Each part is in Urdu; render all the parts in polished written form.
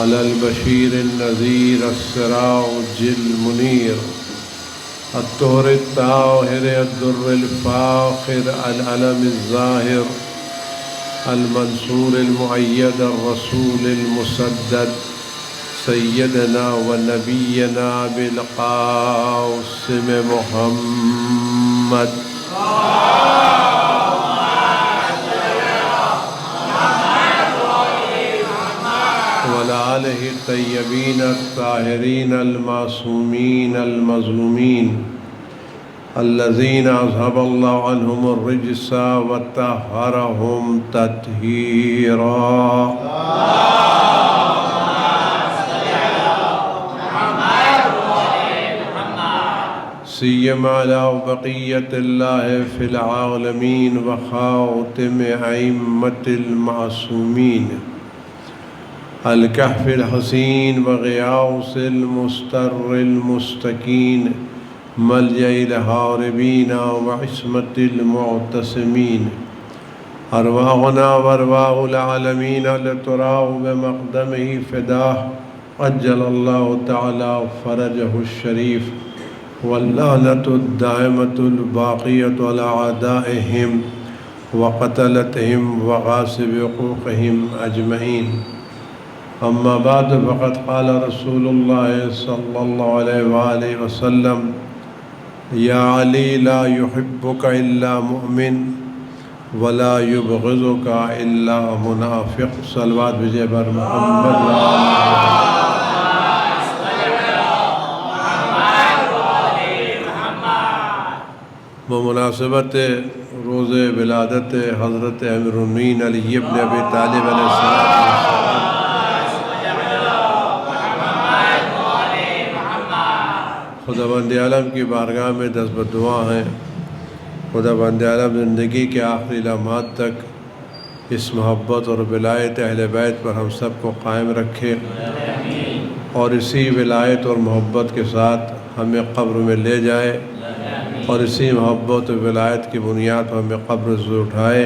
على البشير النذير السراج المنير الطهر الطاهر الدر الفاخر العلم الظاهر المنصور المؤيد الرسول المسدد سيدنا ونبينا بالقاسم محمد وعلى آله الطيبين الطاهرين المعصومين المظلومين الذين أذهب الله عنهم الرجس وطهرهم تطهيرا سيما على بقية الله في العالمين وخاتم أئمة المعصومين الكهف الحصين وغياث المستر المستكين ملجأ الهاربين وعصمة المعتصمين أرواحنا وأرواح العالمين لتراه بمقدمه فداه عجل الله تعالى فرجه الشريف واللعنة الدائمة الباقية على أعدائهم وقتلتهم وغاصب حقوقهم أجمعين أما بعد فقد قال رسول الله صلى الله عليه وآله وسلم يا علي لا يحبك إلا مؤمن ولا يبغضك إلا منافق صلوات بجے بر محمد بمناسبت روز ولادت حضرت امیر المؤمنین علی ابن ابی طالب علیہ السلام خدا بند عالم کی بارگاہ میں دست بدعا ہیں خدا بند عالم زندگی کے آخری لمحات تک اس محبت اور ولایت اہل بیت پر ہم سب کو قائم رکھے اور اسی ولایت اور محبت کے ساتھ ہمیں قبر میں لے جائے اور اسی محبت و ولایت کی بنیاد پر ہمیں قبر سے اٹھائے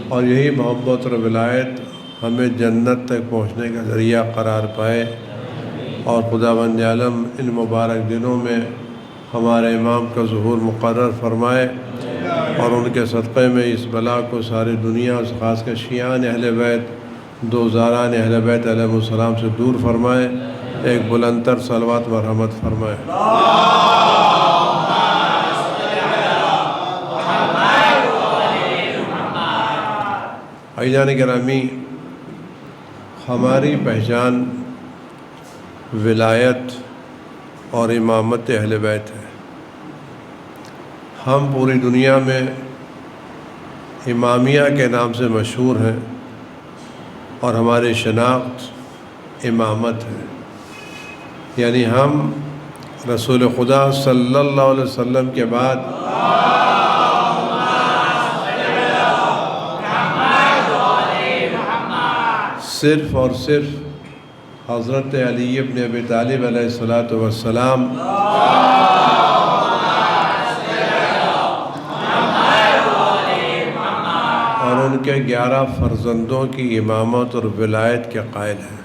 اور یہی محبت اور ولایت ہمیں جنت تک پہنچنے کا ذریعہ قرار پائے اور خدا بند عالم ان مبارک دنوں میں ہمارے امام کا ظہور مقرر فرمائے اور ان کے صدقے میں اس بلا کو ساری دنیا اور خاص کر شیعان اہل بیت دوزاران اہل بیت علیہ السلام سے دور فرمائے ایک بلندتر صلوات و رحمت فرمائے بھائیجان گرامی ہماری پہچان ولایت اور امامت اہل بیت ہے ہم پوری دنیا میں امامیہ کے نام سے مشہور ہیں اور ہماری شناخت امامت ہے یعنی ہم رسول خدا صلی اللہ علیہ وسلم کے بعد صرف اور صرف حضرت علی ابن ابی طالب علیہ السلام اور ان کے 11 فرزندوں کی امامت اور ولایت کے قائل ہیں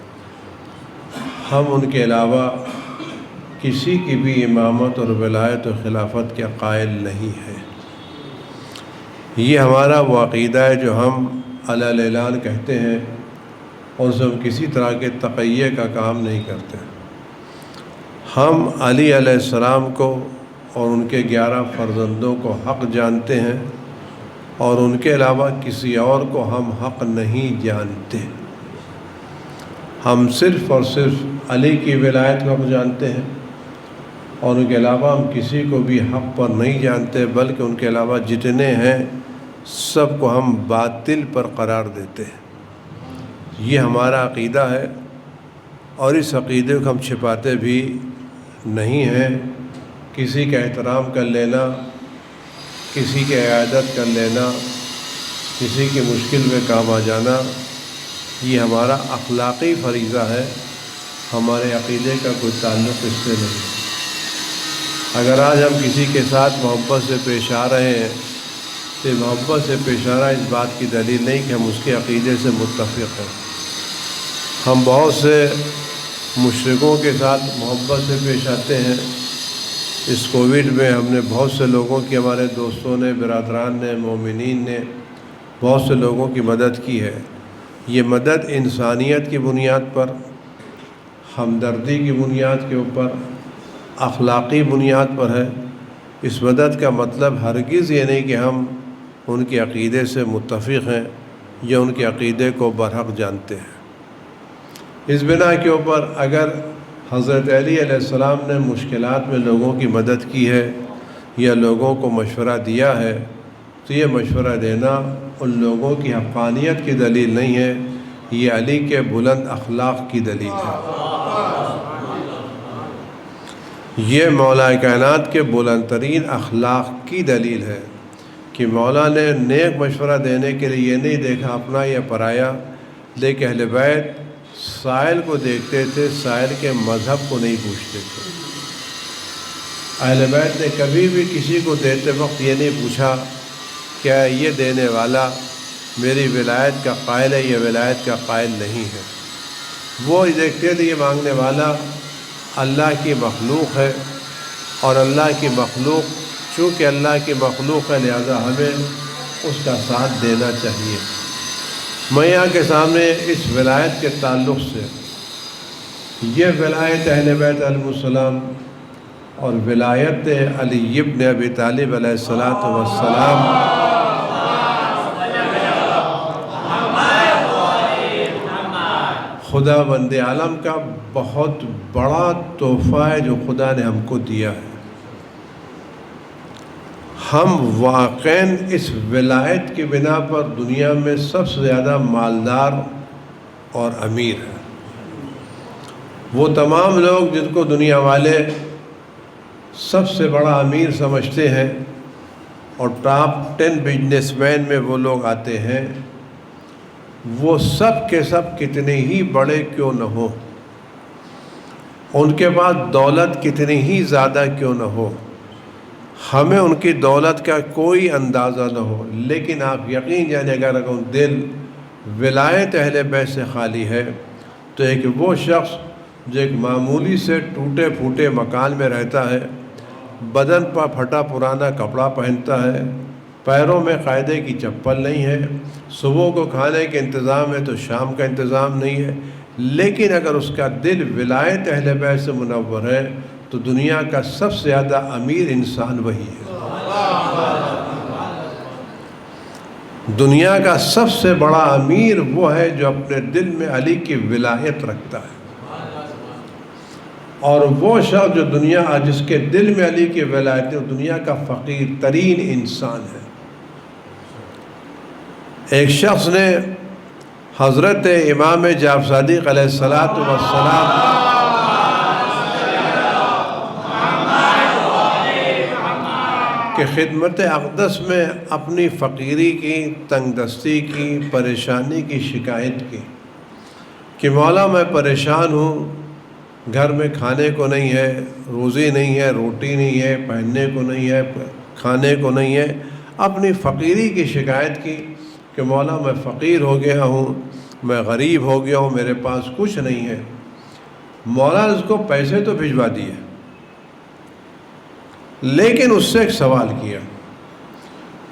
ہم ان کے علاوہ کسی کی بھی امامت اور ولایت و خلافت کے قائل نہیں ہیں یہ ہمارا وہ عقیدہ ہے جو ہم علی الاعلان کہتے ہیں اور اس میں ہم کسی طرح کے تقیہ کا کام نہیں کرتے ہم علی علیہ السلام کو اور ان کے 11 فرزندوں کو حق جانتے ہیں اور ان کے علاوہ کسی اور کو ہم حق نہیں جانتے ہم صرف اور صرف علی کی ولایت کو حق جانتے ہیں اور ان کے علاوہ ہم کسی کو بھی حق پر نہیں جانتے بلکہ ان کے علاوہ جتنے ہیں سب کو ہم باطل پر قرار دیتے ہیں یہ ہمارا عقیدہ ہے اور اس عقیدے کو ہم چھپاتے بھی نہیں ہیں کسی کا احترام کر لینا کسی کی عیادت کر لینا کسی کی مشکل میں کام آ جانا یہ ہمارا اخلاقی فریضہ ہے ہمارے عقیدے کا کوئی تعلق اس سے نہیں اگر آج ہم کسی کے ساتھ محبت سے پیش آ رہے ہیں تو محبت سے پیش آ رہا اس بات کی دلیل نہیں کہ ہم اس کے عقیدے سے متفق ہیں ہم بہت سے مشرکوں کے ساتھ محبت سے پیش آتے ہیں۔ اس کووڈ میں ہم نے بہت سے لوگوں کی، ہمارے دوستوں نے، برادران نے، مومنین نے بہت سے لوگوں کی مدد کی ہے۔ یہ مدد انسانیت کی بنیاد پر، ہمدردی کی بنیاد کے اوپر، اخلاقی بنیاد پر ہے۔ اس مدد کا مطلب ہرگز یہ نہیں کہ ہم ان کے عقیدے سے متفق ہیں یا ان کے عقیدے کو برحق جانتے ہیں۔ اس بنا کے اوپر اگر حضرت علی علیہ السلام نے مشکلات میں لوگوں کی مدد کی ہے یا لوگوں کو مشورہ دیا ہے تو یہ مشورہ دینا ان لوگوں کی حقانیت کی دلیل نہیں ہے، یہ علی کے بلند اخلاق کی دلیل ہے۔ یہ مولا کائنات کے بلند ترین اخلاق کی دلیل ہے کہ مولا نے نیک مشورہ دینے کے لیے یہ نہیں دیکھا اپنا یا پرایا، لیکن اہل بیت سائل کو دیکھتے تھے، سائل کے مذہب کو نہیں پوچھتے تھے۔ اہل بیت نے کبھی بھی کسی کو دیتے وقت یہ نہیں پوچھا کیا یہ دینے والا میری ولایت کا قائل ہے یا ولایت کا قائل نہیں ہے۔ وہ دیکھتے تھے یہ مانگنے والا اللہ کی مخلوق ہے، اور اللہ کی مخلوق چونکہ اللہ کی مخلوق ہے لہذا ہمیں اس کا ساتھ دینا چاہیے۔ میں یہاں کے سامنے اس ولایت کے تعلق سے، یہ ولایت اہل بیت علیہ السلام اور ولایت علی ابن ابی طالب علیہ السلام خدا بند عالم کا بہت بڑا تحفہ ہے جو خدا نے ہم کو دیا ہے۔ ہم واقعاً اس ولایت کی بنا پر دنیا میں سب سے زیادہ مالدار اور امیر ہیں۔ وہ تمام لوگ جن کو دنیا والے سب سے بڑا امیر سمجھتے ہیں اور ٹاپ 10 بزنس مین میں وہ لوگ آتے ہیں، وہ سب کے سب کتنے ہی بڑے کیوں نہ ہوں، ان کے پاس دولت کتنی ہی زیادہ کیوں نہ ہو، ہمیں ان کی دولت کا کوئی اندازہ نہ ہو، لیکن آپ یقین جانیں اگر دل ولایت اہل بیت سے خالی ہے تو ایک وہ شخص جو ایک معمولی سے ٹوٹے پھوٹے مکان میں رہتا ہے، بدن پر پھٹا پرانا کپڑا پہنتا ہے، پیروں میں قاعدے کی چپل نہیں ہے، صبح کو کھانے کے انتظام ہے تو شام کا انتظام نہیں ہے، لیکن اگر اس کا دل ولایت اہل بیت سے منور ہے تو دنیا کا سب سے زیادہ امیر انسان وہی ہے۔ دنیا کا سب سے بڑا امیر وہ ہے جو اپنے دل میں علی کی ولایت رکھتا ہے، اور وہ شخص جو جس کے دل میں علی کی ولایت ہے وہ دنیا کا فقیر ترین انسان ہے۔ ایک شخص نے حضرت امام جعفر صادق علیہ السلام کہ خدمت اقدس میں اپنی فقیری کی، تنگ دستی کی، پریشانی کی شکایت کی کہ مولا میں پریشان ہوں، گھر میں کھانے کو نہیں ہے، روزی نہیں ہے، روٹی نہیں ہے، پہننے کو نہیں ہے، کھانے کو نہیں ہے، اپنی فقیری کی شکایت کی کہ مولا میں فقیر ہو گیا ہوں، میں غریب ہو گیا ہوں، میرے پاس کچھ نہیں ہے۔ مولا نے اس کو پیسے تو بھجوا دیے، لیکن اس سے ایک سوال کیا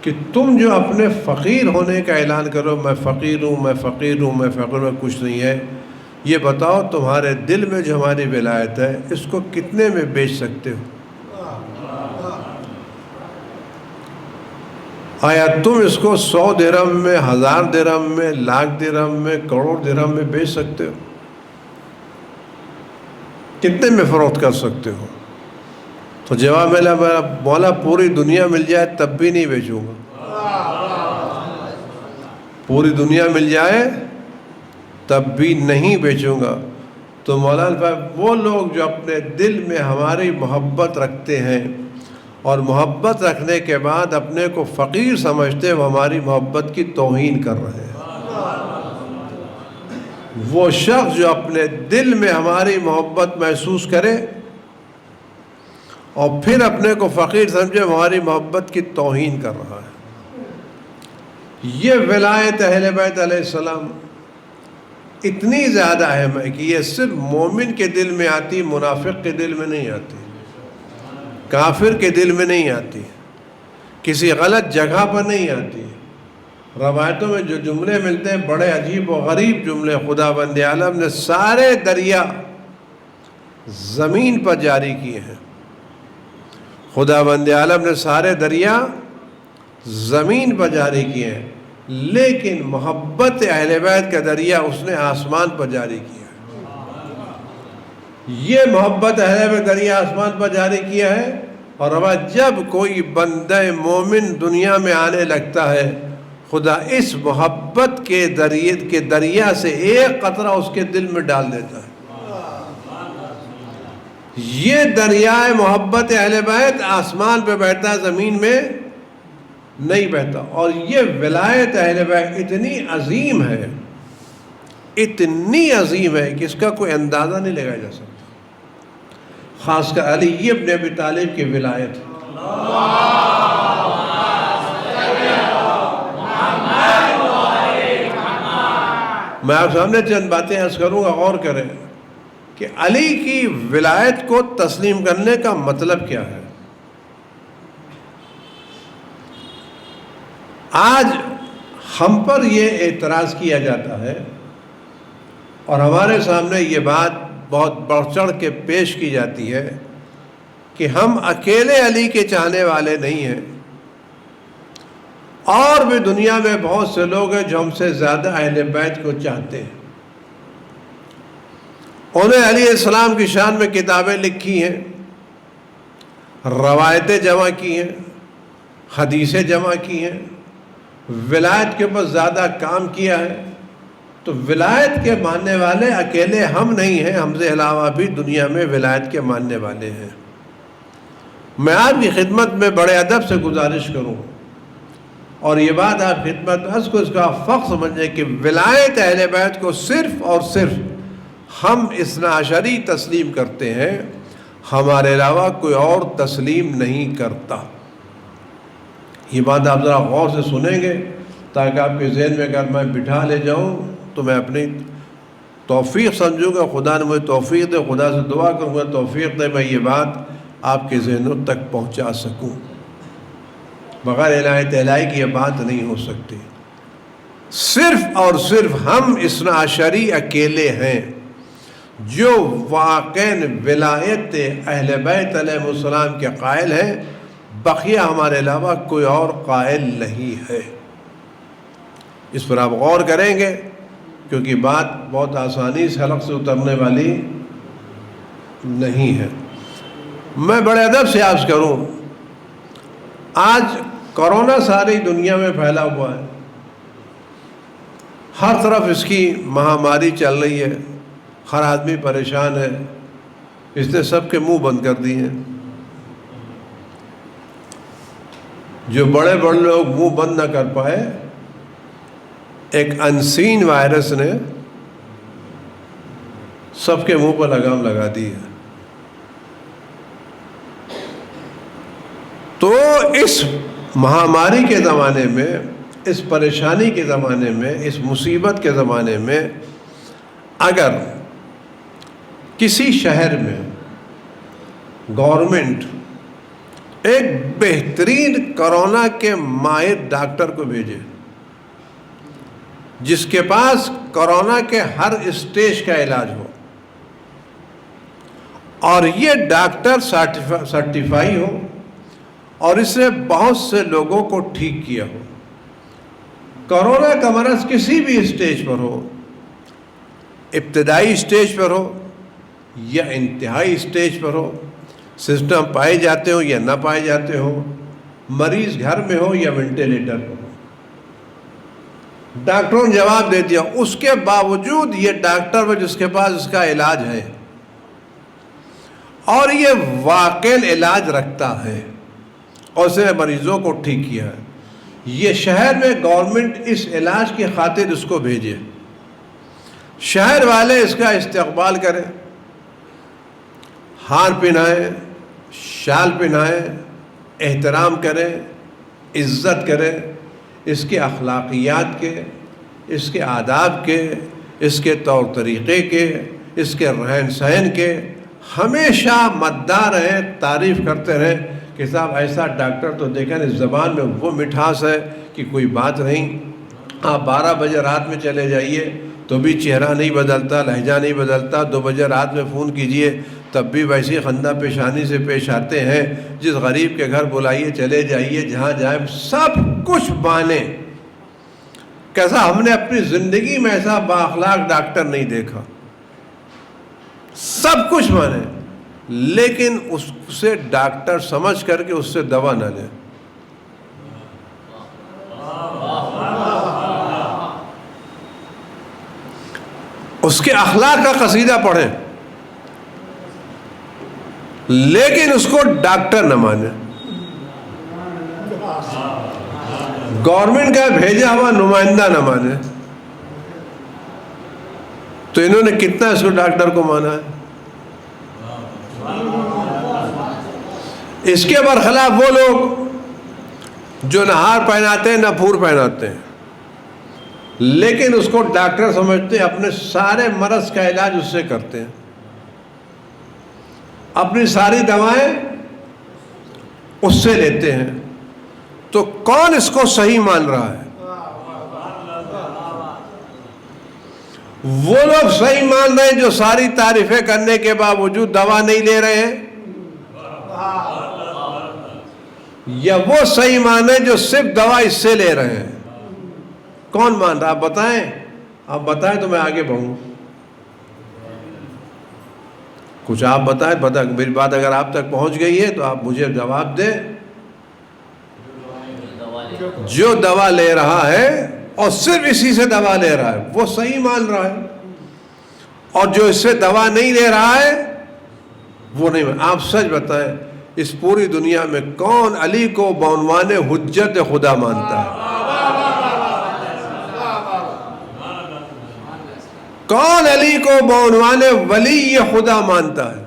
کہ تم جو اپنے فقیر ہونے کا اعلان کرو، میں فقیر ہوں، میں فقیر ہوں، میں فقیر ہوں، میں کچھ نہیں ہے، یہ بتاؤ تمہارے دل میں جو ہماری ولایت ہے اس کو کتنے میں بیچ سکتے ہو؟ آیا تم اس کو 100 درہم میں، 1000 درہم میں، لاکھ درہم میں، کروڑ درہم میں بیچ سکتے ہو؟ کتنے میں فروخت کر سکتے ہو؟ تو جواب ملا مولا پوری دنیا مل جائے تب بھی نہیں بیچوں گا، پوری دنیا مل جائے تب بھی نہیں بیچوں گا۔ تو مولانا صاحب وہ لوگ جو اپنے دل میں ہماری محبت رکھتے ہیں اور محبت رکھنے کے بعد اپنے کو فقیر سمجھتے ہیں، وہ ہماری محبت کی توہین کر رہے ہیں۔ وہ شخص جو اپنے دل میں ہماری محبت محسوس کرے اور پھر اپنے کو فقیر سمجھے، ہماری محبت کی توہین کر رہا ہے۔ یہ ولایت اہل بیت علیہ السلام اتنی زیادہ اہم ہے کہ یہ صرف مومن کے دل میں آتی، منافق کے دل میں نہیں آتی، کافر کے دل میں نہیں آتی، کسی غلط جگہ پر نہیں آتی۔ روایتوں میں جو جملے ملتے ہیں بڑے عجیب و غریب جملے، خدا بند عالم نے سارے دریا زمین پر جاری کیے ہیں، خدا بند عالم نے سارے دریا زمین پر جاری کیے ہیں، لیکن محبت اہل بیت کا دریا اس نے آسمان پر جاری کیا ہے۔ یہ محبت اہل بیت دریا آسمان پر جاری کیا ہے، اور اب جب کوئی بندہ مومن دنیا میں آنے لگتا ہے، خدا اس محبت کے دریا سے ایک قطرہ اس کے دل میں ڈال دیتا ہے۔ یہ دریائے محبت اہل بیت آسمان پہ بہتا، زمین میں نہیں بہتا۔ اور یہ ولایت اہل بیت اتنی عظیم ہے، اتنی عظیم ہے کہ اس کا کوئی اندازہ نہیں لگایا جا سکتا۔ خاص کر علی ابن ابی طالب کی ولایت، میں آپ سامنے چند باتیں عرض کروں گا، غور کریں کہ علی کی ولایت کو تسلیم کرنے کا مطلب کیا ہے۔ آج ہم پر یہ اعتراض کیا جاتا ہے اور ہمارے سامنے یہ بات بہت بڑھ چڑھ کے پیش کی جاتی ہے کہ ہم اکیلے علی کے چاہنے والے نہیں ہیں، اور بھی دنیا میں بہت سے لوگ ہیں جو ہم سے زیادہ اہل بیت کو چاہتے ہیں۔ انہیں علیہ السلام کی شان میں کتابیں لکھی ہیں، روایتیں جمع کی ہیں، حدیثیں جمع کی ہیں، ولایت کے اوپر زیادہ کام کیا ہے۔ تو ولایت کے ماننے والے اکیلے ہم نہیں ہیں، ہم سے علاوہ بھی دنیا میں ولایت کے ماننے والے ہیں۔ میں آپ کی خدمت میں بڑے ادب سے گزارش کروں، اور یہ بات آپ خدمت اس کو اس کا فخر سمجھیں کہ ولایت اہل بیت کو صرف اور صرف ہم اثنا عشری تسلیم کرتے ہیں، ہمارے علاوہ کوئی اور تسلیم نہیں کرتا۔ یہ بات آپ ذرا غور سے سنیں گے تاکہ آپ کے ذہن میں اگر میں بٹھا لے جاؤں تو میں اپنی توفیق سمجھوں گا، خدا نے مجھے توفیق دے، خدا سے دعا کروں گا توفیق دے میں یہ بات آپ کے ذہنوں تک پہنچا سکوں۔ بغیر عنایت الہی کی یہ بات نہیں ہو سکتی۔ صرف اور صرف ہم اثنا عشری اکیلے ہیں جو واقعاً ولایت اہل بیت علیہ السلام کے قائل ہیں، بقیہ ہمارے علاوہ کوئی اور قائل نہیں ہے۔ اس پر آپ غور کریں گے کیونکہ بات بہت آسانی سے حلق سے اترنے والی نہیں ہے۔ میں بڑے ادب سے عرض کروں، آج کورونا ساری دنیا میں پھیلا ہوا ہے، ہر طرف اس کی مہاماری چل رہی ہے، ہر آدمی پریشان ہے، اس نے سب کے منہ بند کر دیے ہیں۔ جو بڑے بڑے لوگ منہ بند نہ کر پائے، ایک انسین وائرس نے سب کے منہ پر لگام لگا دی ہے۔ تو اس مہاماری کے زمانے میں، اس پریشانی کے زمانے میں، اس مصیبت کے زمانے میں اگر کسی شہر میں گورنمنٹ ایک بہترین کورونا کے ماہر ڈاکٹر کو بھیجے جس کے پاس کورونا کے ہر اسٹیج کا علاج ہو، اور یہ ڈاکٹر سرٹیفائی ہو اور اس نے بہت سے لوگوں کو ٹھیک کیا ہو، کورونا کا مرض کسی بھی اسٹیج پر ہو، ابتدائی اسٹیج پر ہو یا انتہائی اسٹیج پر ہو، سسٹم پائے جاتے ہوں یا نہ پائے جاتے ہوں، مریض گھر میں ہو یا وینٹیلیٹر پر ہو، ڈاکٹروں نے جواب دے دیا، اس کے باوجود یہ ڈاکٹر وہ جس کے پاس اس کا علاج ہے اور یہ واقعی علاج رکھتا ہے اور اس نے مریضوں کو ٹھیک کیا ہے، یہ شہر میں گورنمنٹ اس علاج کی خاطر اس کو بھیجے، شہر والے اس کا استقبال کریں، ہار پہنائیں، شال پہنائیں، احترام کریں، عزت کریں، اس کے اخلاقیات کے، اس کے آداب کے، اس کے طور طریقے کے، اس کے رہن سہن کے ہمیشہ مددار ہیں، تعریف کرتے رہیں کہ صاحب ایسا ڈاکٹر تو دیکھا نہیں، زبان میں وہ مٹھاس ہے کہ کوئی بات نہیں۔ آپ 12 بجے رات میں چلے جائیے تو بھی چہرہ نہیں بدلتا، لہجہ نہیں بدلتا، 2 بجے رات میں فون کیجئے تب بھی ویسی خندہ پیشانی سے پیش آتے ہیں۔ جس غریب کے گھر بلائیے چلے جائیے، جہاں جائیں سب کچھ بانے۔ کیسا ہم نے اپنی زندگی میں ایسا بااخلاق ڈاکٹر نہیں دیکھا، سب کچھ مانے، لیکن اس سے ڈاکٹر سمجھ کر کے اس سے دوا نہ لیں۔ اس کے اخلاق کا قصیدہ پڑھیں لیکن اس کو ڈاکٹر نہ مانے۔ گورنمنٹ کا بھیجا ہوا نمائندہ نہ مانے، تو انہوں نے کتنا اس کو ڈاکٹر کو مانا ہے۔ اس کے برخلاف وہ لوگ جو نہ ہار پہناتے ہیں نہ پھور پہناتے ہیں لیکن اس کو ڈاکٹر سمجھتے ہیں، اپنے سارے مرض کا علاج اس سے کرتے ہیں، اپنی ساری دوائیں اس سے لیتے ہیں۔ تو کون اس کو صحیح مان رہا ہے؟ وہ لوگ صحیح مان رہے ہیں جو ساری تعریفیں کرنے کے باوجود دوا نہیں لے رہے ہیں، یا وہ صحیح مان رہے ہیں جو صرف دوا اس سے لے رہے ہیں؟ کون مان رہا؟ آپ بتائیں، آپ بتائیں تو میں آگے بڑھوں۔ کچھ آپ بتائیں، میری بات اگر آپ تک پہنچ گئی ہے تو آپ مجھے جواب دیں۔ جو دوا لے رہا ہے اور صرف اسی سے دوا لے رہا ہے وہ صحیح مان رہا ہے، اور جو اس سے دوا نہیں لے رہا ہے وہ نہیں مان۔ آپ سچ بتائیں، اس پوری دنیا میں کون علی کو بعنوان حجت خدا مانتا ہے؟ کون علی کو بعنوان ولی خدا مانتا ہے؟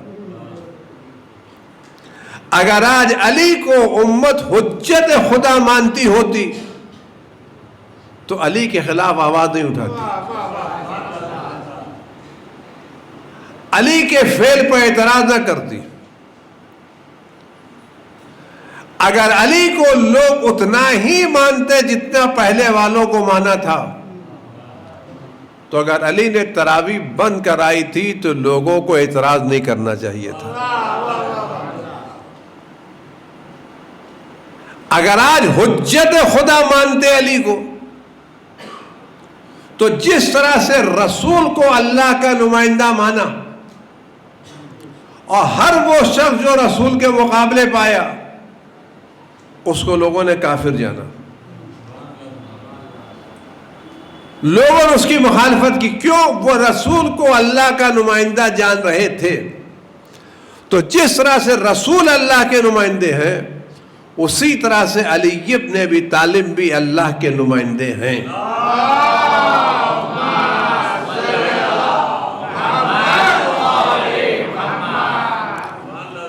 اگر آج علی کو امت حجت خدا مانتی ہوتی تو علی کے خلاف آواز نہیں اٹھاتی، علی کے فعل پر اعتراض نہ کرتی۔ اگر علی کو لوگ اتنا ہی مانتے جتنا پہلے والوں کو مانا تھا، تو اگر علی نے تراویح بند کرائی تھی تو لوگوں کو اعتراض نہیں کرنا چاہیے تھا۔ اگر آج حجت خدا مانتے علی کو، تو جس طرح سے رسول کو اللہ کا نمائندہ مانا اور ہر وہ شخص جو رسول کے مقابلے پایا اس کو لوگوں نے کافر جانا، لوگوں نے اس کی مخالفت کی۔ کیوں؟ وہ رسول کو اللہ کا نمائندہ جان رہے تھے۔ تو جس طرح سے رسول اللہ کے نمائندے ہیں اسی طرح سے علی ابن ابی طالب بھی اللہ کے نمائندے ہیں۔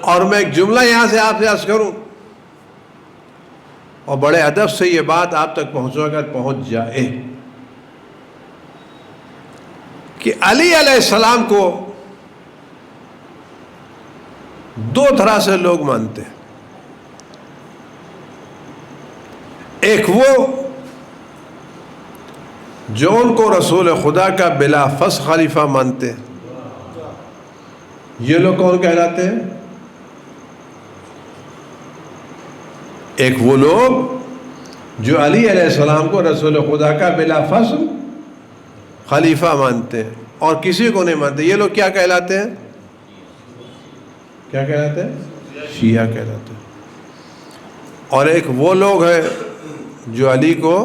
اور میں ایک جملہ یہاں سے آپ سے عرض کروں اور بڑے ادب سے یہ بات آپ تک پہنچ جائے کہ علی علیہ السلام کو 2 طرح سے لوگ مانتے ہیں۔ ایک وہ جو ان کو رسول خدا کا بلا فصل خلیفہ مانتے ہیں، یہ لوگ کون کہلاتے ہیں؟ ایک وہ لوگ جو علی علیہ السلام کو رسول خدا کا بلا فصل خلیفہ مانتے ہیں اور کسی کو نہیں مانتے، یہ لوگ کیا کہلاتے ہیں؟ کیا کہلاتے ہیں؟ شیعہ کہلاتے ہیں۔ اور ایک وہ لوگ ہیں جو علی کو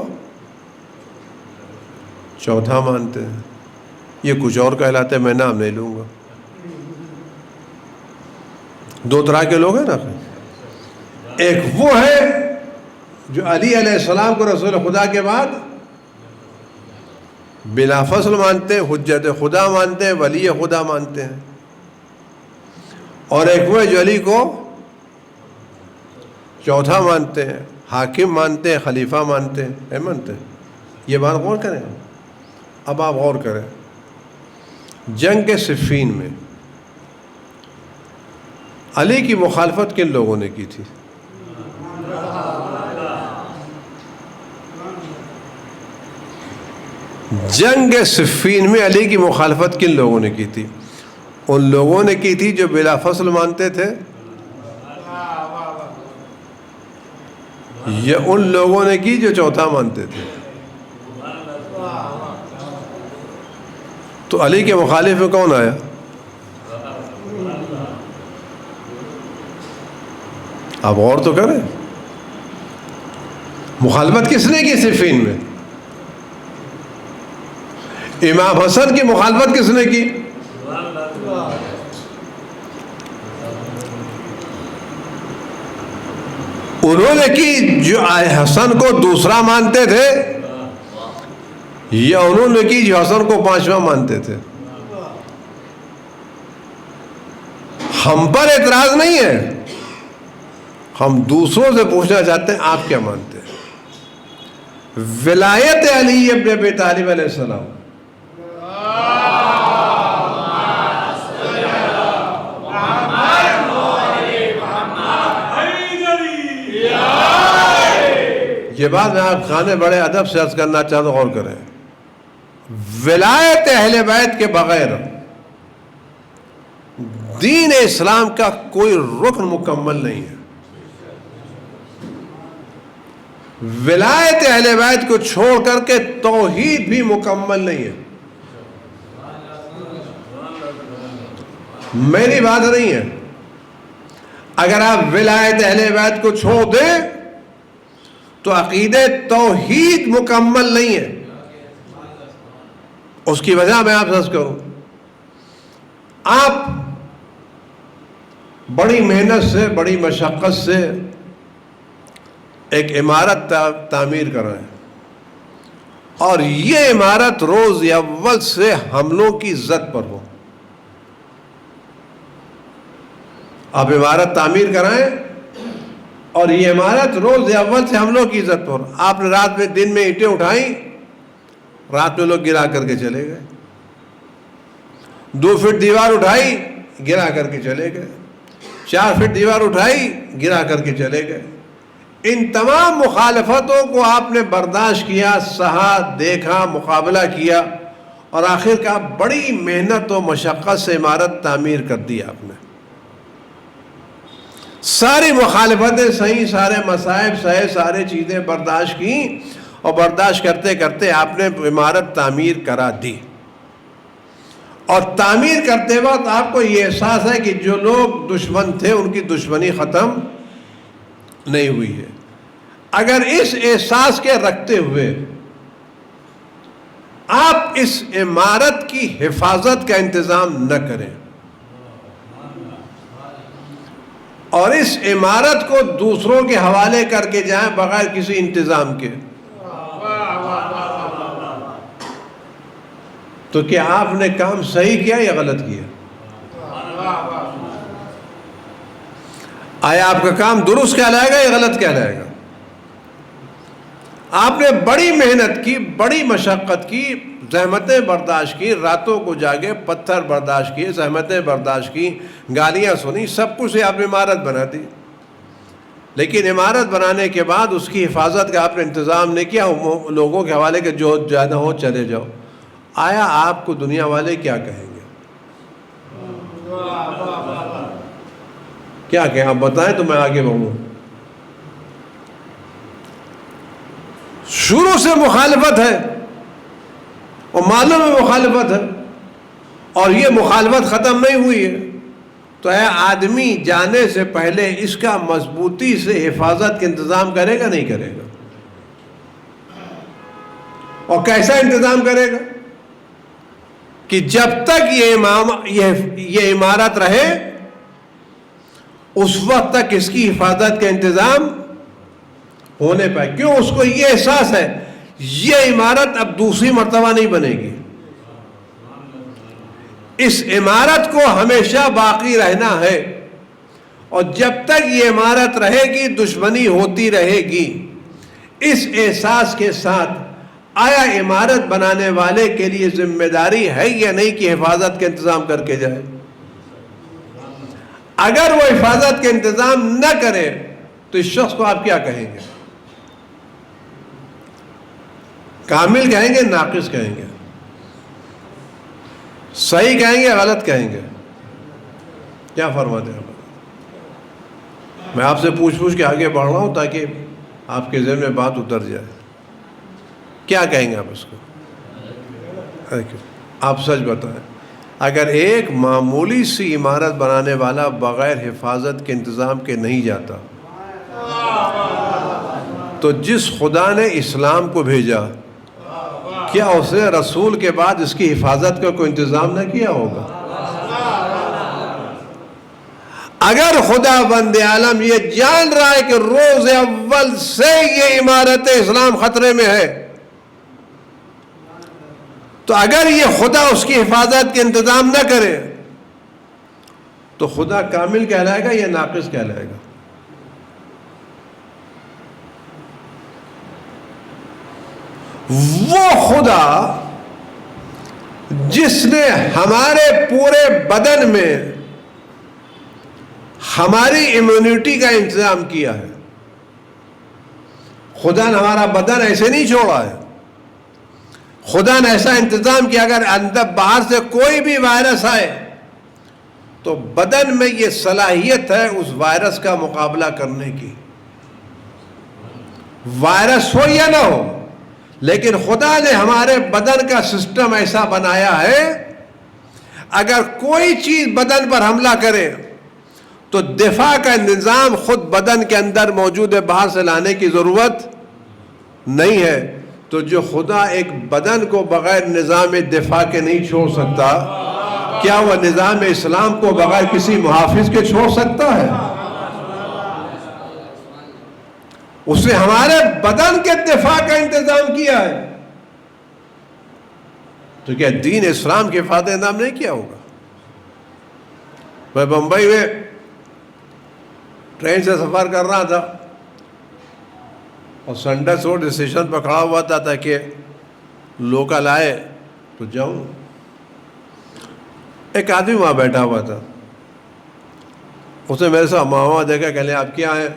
چوتھا مانتے ہیں، یہ کچھ اور کہلاتے ہیں، میں نام نہیں لوں گا۔ 2 طرح کے لوگ ہیں نا۔ ایک وہ ہے جو علی علیہ السلام کو رسول خدا کے بعد بلا فصل مانتے ہیں، حجت خدا مانتے ہیں، ولی خدا مانتے ہیں۔ اور ایک وہ ہے جو علی کو چوتھا مانتے ہیں، حاکم مانتے ہیں، خلیفہ مانتے ہیں، مانتے ہیں۔ یہ بات غور کریں، اب آپ غور کریں۔ جنگ صفین میں علی کی مخالفت کن لوگوں نے کی تھی؟ جنگ صفین میں علی کی مخالفت کن لوگوں نے کی تھی؟ ان لوگوں نے کی تھی جو بلا فصل مانتے تھے، یا ان لوگوں نے کی جو چوتھا مانتے تھے؟ تو علی کے مخالف میں کون آیا؟ آپ غور تو کریں، مخالفت کس نے کی صفین میں؟ امام حسن کی مخالفت کس نے کی؟ انہوں نے کی جو حسن کو دوسرا مانتے تھے، یا انہوں نے کی جو حسن کو پانچواں مانتے تھے؟ ہم پر اعتراض نہیں ہے، ہم دوسروں سے پوچھنا چاہتے ہیں آپ کیا مانتے ہیں؟ ولایت علی ابن ابی طالب علیہ السلام، یہ بات میں آپ خانے بڑے ادب سے عرض کرنا چاہتا ہوں، غور کریں۔ ولایت اہل بیت کے بغیر دین اسلام کا کوئی رکن مکمل نہیں ہے۔ ولایت اہل بیت کو چھوڑ کر کے توحید بھی مکمل نہیں ہے۔ میری بات نہیں ہے، اگر آپ ولایت اہل بیت کو چھوڑ دیں تو عقیدہ توحید مکمل نہیں ہے۔ اس کی وجہ میں آپ سے عرض کروں، آپ بڑی محنت سے، بڑی مشقت سے ایک عمارت تعمیر کر رہے ہیں، اور یہ عمارت روز اول سے حملوں کی زد پر ہو۔ آپ عمارت تعمیر کرائیں اور یہ عمارت روز اول سے حملوں کی زد پر، آپ نے رات میں دن میں اینٹیں اٹھائیں، رات میں لوگ گرا کر کے چلے گئے، 2 فٹ دیوار اٹھائی گرا کر کے چلے گئے، 4 فٹ دیوار اٹھائی گرا کر کے چلے گئے۔ ان تمام مخالفتوں کو آپ نے برداشت کیا، سہا، دیکھا، مقابلہ کیا، اور آخر کار بڑی محنت و مشقت سے عمارت تعمیر کر دی آپ نے۔ ساری مخالفتیں صحیح، سارے مصائب سہے، سارے چیزیں برداشت کی، اور برداشت کرتے کرتے آپ نے عمارت تعمیر کرا دی۔ اور تعمیر کرتے وقت آپ کو یہ احساس ہے کہ جو لوگ دشمن تھے ان کی دشمنی ختم نہیں ہوئی ہے۔ اگر اس احساس کے رکھتے ہوئے آپ اس عمارت کی حفاظت کا انتظام نہ کریں اور اس عمارت کو دوسروں کے حوالے کر کے جائیں بغیر کسی انتظام کے، تو کیا آپ نے کام صحیح کیا یا غلط کیا؟ آیا آپ کا کام درست کہلائے گا یا غلط کہلائے گا؟ آپ نے بڑی محنت کی، بڑی مشقت کی، زحمتیں برداشت کی، راتوں کو جاگے، پتھر برداشت کیے، زحمتیں برداشت کی، گالیاں سنی، سب کچھ آپ نے عمارت بنا دی۔ لیکن عمارت بنانے کے بعد اس کی حفاظت کا آپ نے انتظام نہیں کیا، لوگوں کے حوالے کے جو زیادہ ہو چلے جاؤ۔ آیا آپ کو دنیا والے کیا کہیں گے؟ کیا کہیں؟ آپ بتائیں تو میں آگے بڑھوں۔ شروع سے مخالفت ہے اور معلوم ہے مخالفت ہے، اور یہ مخالفت ختم نہیں ہوئی ہے، تو اے آدمی جانے سے پہلے اس کا مضبوطی سے حفاظت کا انتظام کرے گا نہیں کرے گا؟ اور کیسا انتظام کرے گا؟ کہ جب تک یہ عمارت رہے اس وقت تک اس کی حفاظت کا انتظام ہونے پائے۔ کیوں؟ اس کو یہ احساس ہے یہ عمارت اب دوسری مرتبہ نہیں بنے گی، اس عمارت کو ہمیشہ باقی رہنا ہے، اور جب تک یہ عمارت رہے گی دشمنی ہوتی رہے گی۔ اس احساس کے ساتھ آیا عمارت بنانے والے کے لیے ذمہ داری ہے یا نہیں کہ حفاظت کا انتظام کر کے جائے؟ اگر وہ حفاظت کا انتظام نہ کرے تو اس شخص کو آپ کیا کہیں گے؟ کامل کہیں گے، ناقص کہیں گے، صحیح کہیں گے، غلط کہیں گے؟ کیا فرماتے ہیں؟ میں آپ سے پوچھ کے آگے بڑھ رہا ہوں تاکہ آپ کے ذہن میں بات اتر جائے. کیا کہیں گے آپ اس کو؟ آپ سچ بتائیں، اگر ایک معمولی سی عمارت بنانے والا بغیر حفاظت کے انتظام کے نہیں جاتا تو جس خدا نے اسلام کو بھیجا کیا اس نے رسول کے بعد اس کی حفاظت کا کوئی انتظام نہ کیا ہوگا؟ اگر خدا بند عالم یہ جان رہا ہے کہ روز اول سے یہ عمارت اسلام خطرے میں ہے، تو اگر یہ خدا اس کی حفاظت کے انتظام نہ کرے تو خدا کامل کہلائے گا یا ناقص کہلائے گا؟ وہ خدا جس نے ہمارے پورے بدن میں ہماری امیونٹی کا انتظام کیا ہے. خدا نے ہمارا بدن ایسے نہیں چھوڑا ہے. خدا نے ایسا انتظام کیا اگر اندر باہر سے کوئی بھی وائرس آئے تو بدن میں یہ صلاحیت ہے اس وائرس کا مقابلہ کرنے کی. وائرس ہو یا نہ ہو، لیکن خدا نے ہمارے بدن کا سسٹم ایسا بنایا ہے اگر کوئی چیز بدن پر حملہ کرے تو دفاع کا نظام خود بدن کے اندر موجود ہے، باہر سے لانے کی ضرورت نہیں ہے. تو جو خدا ایک بدن کو بغیر نظام دفاع کے نہیں چھوڑ سکتا، کیا وہ نظام اسلام کو بغیر کسی محافظ کے چھوڑ سکتا ہے؟ اس نے ہمارے بدن کے دفاع کا انتظام کیا ہے، تو کیا دین اسلام کے حفاظت کا انتظام نہیں کیا ہوگا؟ میں بمبئی میں ٹرین سے سفر کر رہا تھا اور سنڈس روڈ اسٹیشن پر کھڑا ہوا تھا تاکہ لوکل آئے تو جاؤں. ایک آدمی وہاں بیٹھا ہوا تھا، اس نے میرے سے ماما دیکھا، کہہ لیں آپ کیا ہیں؟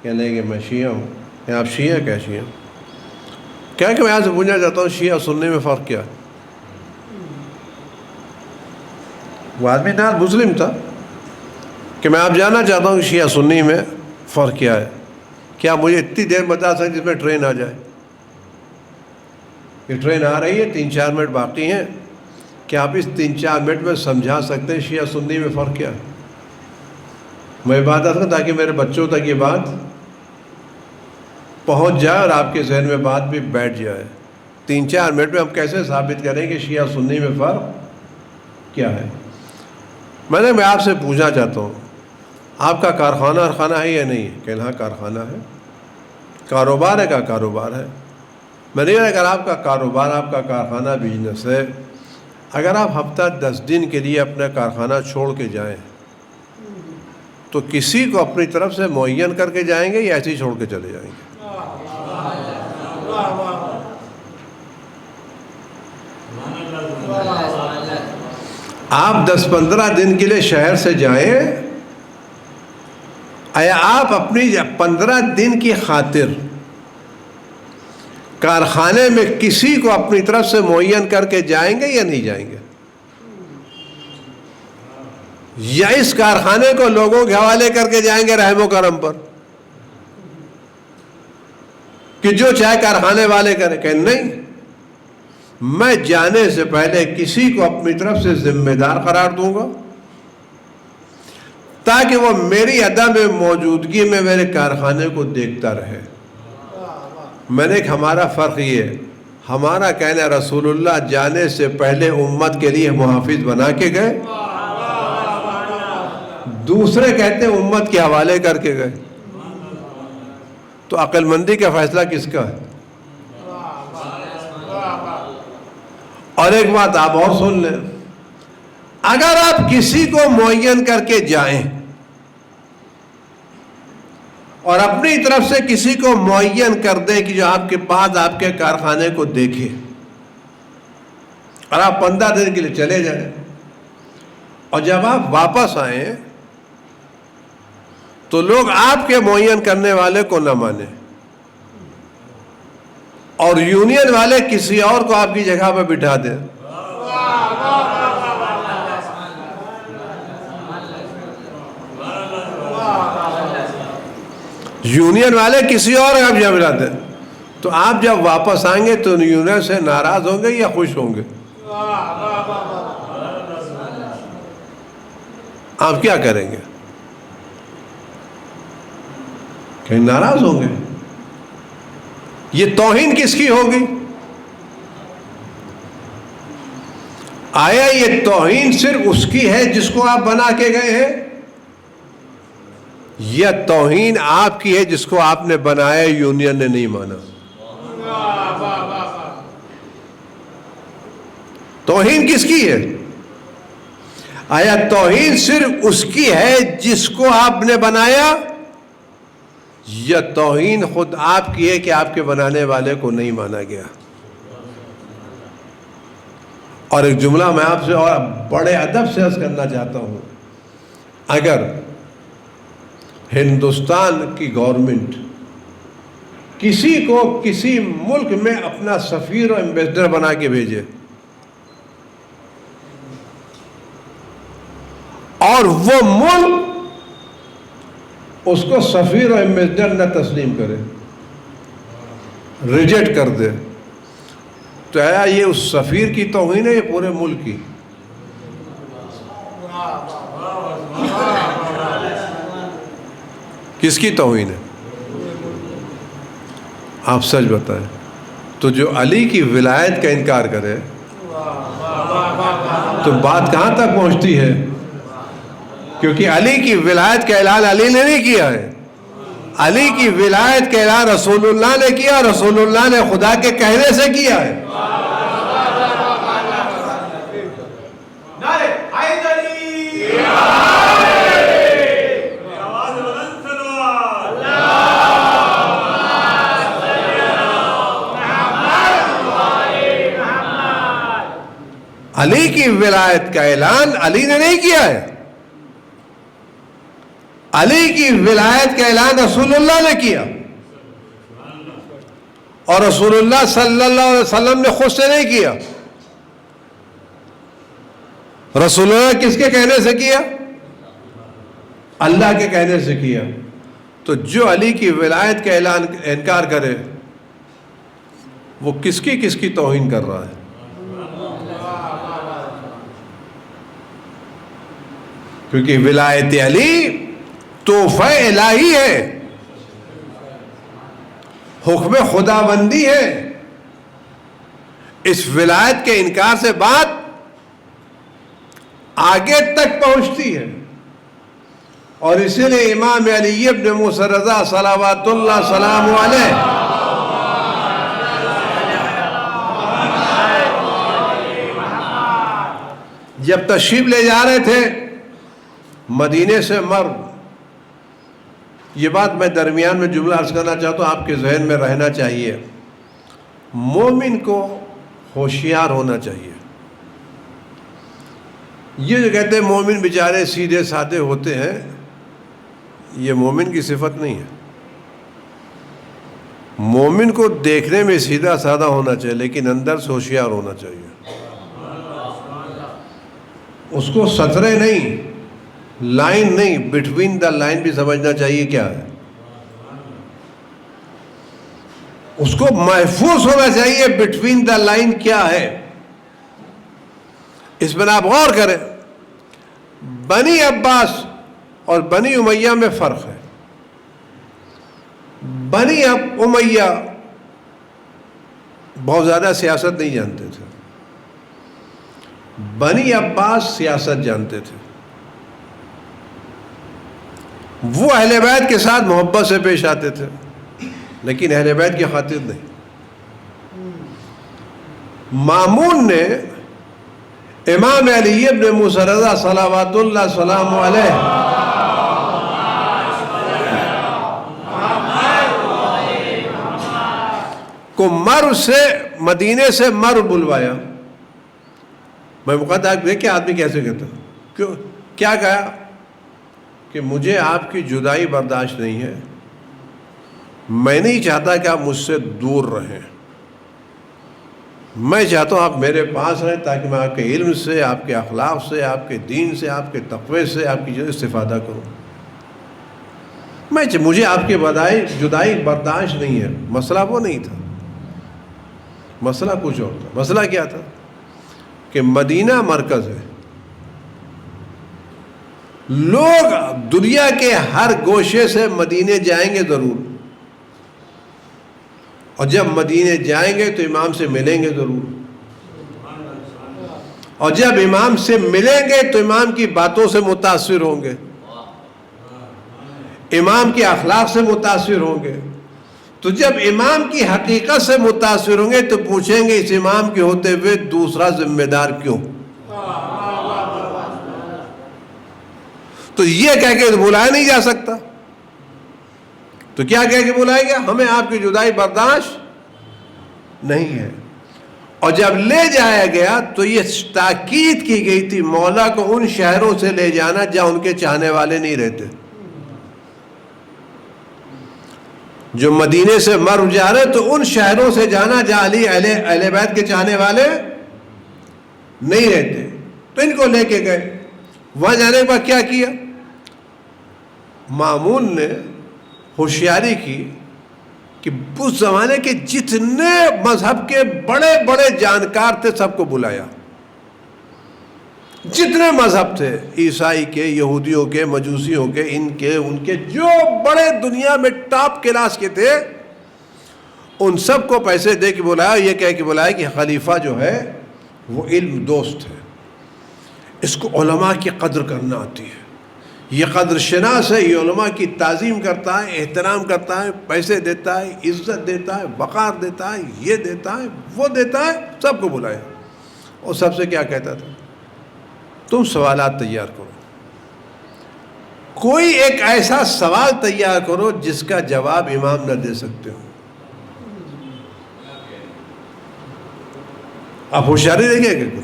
کہہ لیں کہ میں شیعہ ہوں. کہ آپ شیعہ؟ کیا شیعہ؟ کیا کہ میں یہاں سے پوچھنا چاہتا ہوں شیعہ سنی میں فرق کیا؟ وہ آدمی نہ مسلم تھا کہ میں آپ جاننا چاہتا ہوں کہ شیعہ سنی میں فرق کیا ہے. کیا مجھے اتنی دیر بتا سکتے جس میں ٹرین آ جائے؟ کہ ٹرین آ رہی ہے، 3-4 منٹ باقی ہیں، کیا آپ اس 3-4 منٹ میں سمجھا سکتے ہیں شیعہ سنی میں فرق کیا ہے؟ میں بات کروں تاکہ میرے بچوں تک یہ بات پہنچ جائے اور آپ کے ذہن میں بات بھی بیٹھ جائے. 3-4 منٹ میں ہم کیسے ثابت کریں کہ شیعہ سنی میں فرق کیا ہے؟ میں آپ سے پوچھنا چاہتا ہوں، آپ کا کارخانہ ہے یا نہیں ہے؟ کہ ہاں کارخانہ ہے. کاروبار ہے کا کاروبار ہے. میں نہیں، اگر آپ کا کاروبار، آپ کا کارخانہ بزنس ہے، اگر آپ ہفتہ 10 دن کے لیے اپنا کارخانہ چھوڑ کے جائیں تو کسی کو اپنی طرف سے معین کر کے جائیں گے یا ایسے ہی چھوڑ کے چلے جائیں گے؟ آپ 10-15 دن کے لیے شہر سے جائیں، آیا آپ اپنی 15 دن کی خاطر کارخانے میں کسی کو اپنی طرف سے معین کر کے جائیں گے یا نہیں جائیں گے؟ یا اس کارخانے کو لوگوں کے حوالے کر کے جائیں گے رحم و کرم پر کہ جو چاہے کارخانے والے کریں؟ کہ نہیں، میں جانے سے پہلے کسی کو اپنی طرف سے ذمہ دار قرار دوں گا تاکہ وہ میری عدم موجودگی میں میرے کارخانے کو دیکھتا رہے. میں نے ہمارا فرق یہ ہے، ہمارا کہنا رسول اللہ جانے سے پہلے امت کے لیے محافظ بنا کے گئے، دوسرے کہتے ہیں امت کے حوالے کر کے گئے. تو عقل مندی کا فیصلہ کس کا ہے؟ اور ایک بات آپ اور سن لیں، اگر آپ کسی کو معین کر کے جائیں اور اپنی طرف سے کسی کو معین کر دیں کہ جو آپ کے پاس آپ کے کارخانے کو دیکھے، اور آپ 15 دن کے لیے چلے جائیں، اور جب آپ واپس آئیں تو لوگ آپ کے معین کرنے والے کو نہ مانیں اور یونین والے کسی اور کو آپ کی جگہ پہ بٹھا دیں۔ یونین والے کسی اور آپ جب بٹھا دیں تو آپ جب واپس آئیں گے تو یونین سے ناراض ہوں گے یا خوش ہوں گے؟ آپ کیا کریں گے؟ کہ ناراض ہوں گے۔ یہ توہین کس کی ہوگی؟ آیا یہ توہین صرف اس کی ہے جس کو آپ بنا کے گئے ہیں، یا توہین آپ کی ہے جس کو آپ نے بنایا یونین نے نہیں مانا؟ توہین کس کی ہے؟ آیا توہین صرف اس کی ہے جس کو آپ نے بنایا، یا توہین خود آپ کی ہے کہ آپ کے بنانے والے کو نہیں مانا گیا؟ اور ایک جملہ میں آپ سے اور بڑے ادب سے عرض کرنا چاہتا ہوں، اگر ہندوستان کی گورنمنٹ کسی کو کسی ملک میں اپنا سفیر و ایمبیسڈر بنا کے بھیجے اور وہ ملک اس کو سفیر و ایمبیسڈر نہ تسلیم کرے، ریجیکٹ کر دے، تو آیا یہ اس سفیر کی توہین ہے یا پورے ملک کی؟ کس کی توہین ہے؟ آپ سچ بتائیں۔ تو جو علی کی ولایت کا انکار کرے تو بات کہاں تک پہنچتی ہے؟ کیونکہ علی کی ولایت کا اعلان علی نے نہیں کیا ہے، علی کی ولایت کا اعلان رسول اللہ نے کیا، رسول اللہ نے خدا کے کہنے سے کیا ہے۔ علی کی ولایت کا اعلان علی نے نہیں کیا ہے، علی کی ولایت کا اعلان رسول اللہ نے کیا، اور رسول اللہ صلی اللہ علیہ وسلم نے خود سے نہیں کیا۔ رسول اللہ کس کے کہنے سے کیا؟ اللہ کے کہنے سے کیا۔ تو جو علی کی ولایت کا اعلان انکار کرے وہ کس کی توہین کر رہا ہے؟ کیونکہ ولایت علی تحفہ الہی ہے، حکم خدا بندی ہے۔ اس ولایت کے انکار سے بات آگے تک پہنچتی ہے، اور اسی لیے امام علی ابن موسیٰ رضا صلوات اللہ سلام علیہ جب تشریف لے جا رہے تھے مدینے سے مرو، یہ بات میں درمیان میں جملہ عرض کرنا چاہتا ہوں، آپ کے ذہن میں رہنا چاہیے، مومن کو ہوشیار ہونا چاہیے۔ یہ جو کہتے ہیں مومن بیچارے سیدھے سادے ہوتے ہیں، یہ مومن کی صفت نہیں ہے۔ مومن کو دیکھنے میں سیدھا سادہ ہونا چاہیے لیکن اندر سے ہوشیار ہونا چاہیے۔ اس کو سطرے نہیں، لائن نہیں، بٹوین دا لائن بھی سمجھنا چاہیے کیا ہے۔ اس کو محفوظ ہونا چاہیے بٹوین دا لائن کیا ہے۔ اس میں آپ غور کریں، بنی عباس اور بنی امیہ میں فرق ہے۔ بنی امیہ بہت زیادہ سیاست نہیں جانتے تھے، بنی عباس سیاست جانتے تھے۔ وہ اہل بیت کے ساتھ محبت سے پیش آتے تھے لیکن اہل بیت کی خاطر نہیں۔ مامون نے امام علی ابن موسیٰ رضا صلوات اللہ سلام علیہ کو مرو سے مدینے سے مرو بلوایا. میں مقدر دیکھیں آدمی کیسے کہتا کیوں کیا کہا کہ مجھے آپ کی جدائی برداشت نہیں ہے, میں نہیں چاہتا کہ آپ مجھ سے دور رہیں, میں چاہتا ہوں آپ میرے پاس رہیں تاکہ میں آپ کے علم سے, آپ کے اخلاق سے, آپ کے دین سے, آپ کے تقوی سے, آپ کی استفادہ کروں. مجھے آپ کی جدائی برداشت نہیں ہے. مسئلہ وہ نہیں تھا, مسئلہ کچھ اور تھا. مسئلہ کیا تھا کہ مدینہ مرکز ہے, لوگ دنیا کے ہر گوشے سے مدینے جائیں گے ضرور, اور جب مدینے جائیں گے تو امام سے ملیں گے ضرور, اور جب امام سے ملیں گے تو امام کی باتوں سے متاثر ہوں گے, امام کے اخلاق سے متاثر ہوں گے. تو جب امام کی حقیقت سے متاثر ہوں گے تو پوچھیں گے اس امام کے ہوتے ہوئے دوسرا ذمہ دار کیوں؟ تو یہ کہہ کے بلایا نہیں جا سکتا. تو کیا کہہ کے بلائے گا؟ ہمیں آپ کی جدائی برداشت نہیں ہے. اور جب لے جایا گیا تو یہ تاکید کی گئی تھی مولا کو ان شہروں سے لے جانا جہاں ان کے چاہنے والے نہیں رہتے. جو مدینے سے مر جا رہے تو ان شہروں سے جانا جہاں علی اہل بیت کے چاہنے والے نہیں رہتے. تو ان کو لے کے گئے. وہاں جانے کے بعد کیا کیا؟ مامون نے ہوشیاری کی کہ اس زمانے کے جتنے مذہب کے بڑے بڑے جانکار تھے سب کو بلایا. جتنے مذہب تھے, عیسائی کے, یہودیوں کے, مجوسیوں کے, ان کے جو بڑے دنیا میں ٹاپ کلاس کے تھے, ان سب کو پیسے دے کے بلایا. یہ کہہ کے بلایا کہ خلیفہ جو ہے وہ علم دوست ہے, اس کو علماء کی قدر کرنا آتی ہے, یہ قدر شناس ہے, یہ علماء کی تعظیم کرتا ہے, احترام کرتا ہے, پیسے دیتا ہے, عزت دیتا ہے, وقار دیتا ہے, یہ دیتا ہے, وہ دیتا ہے. سب کو بلایا اور سب سے کیا کہتا تھا؟ تم سوالات تیار کرو, کوئی ایک ایسا سوال تیار کرو جس کا جواب امام نہ دے سکتے ہو. آپ ہوشیاری دیکھیں کہ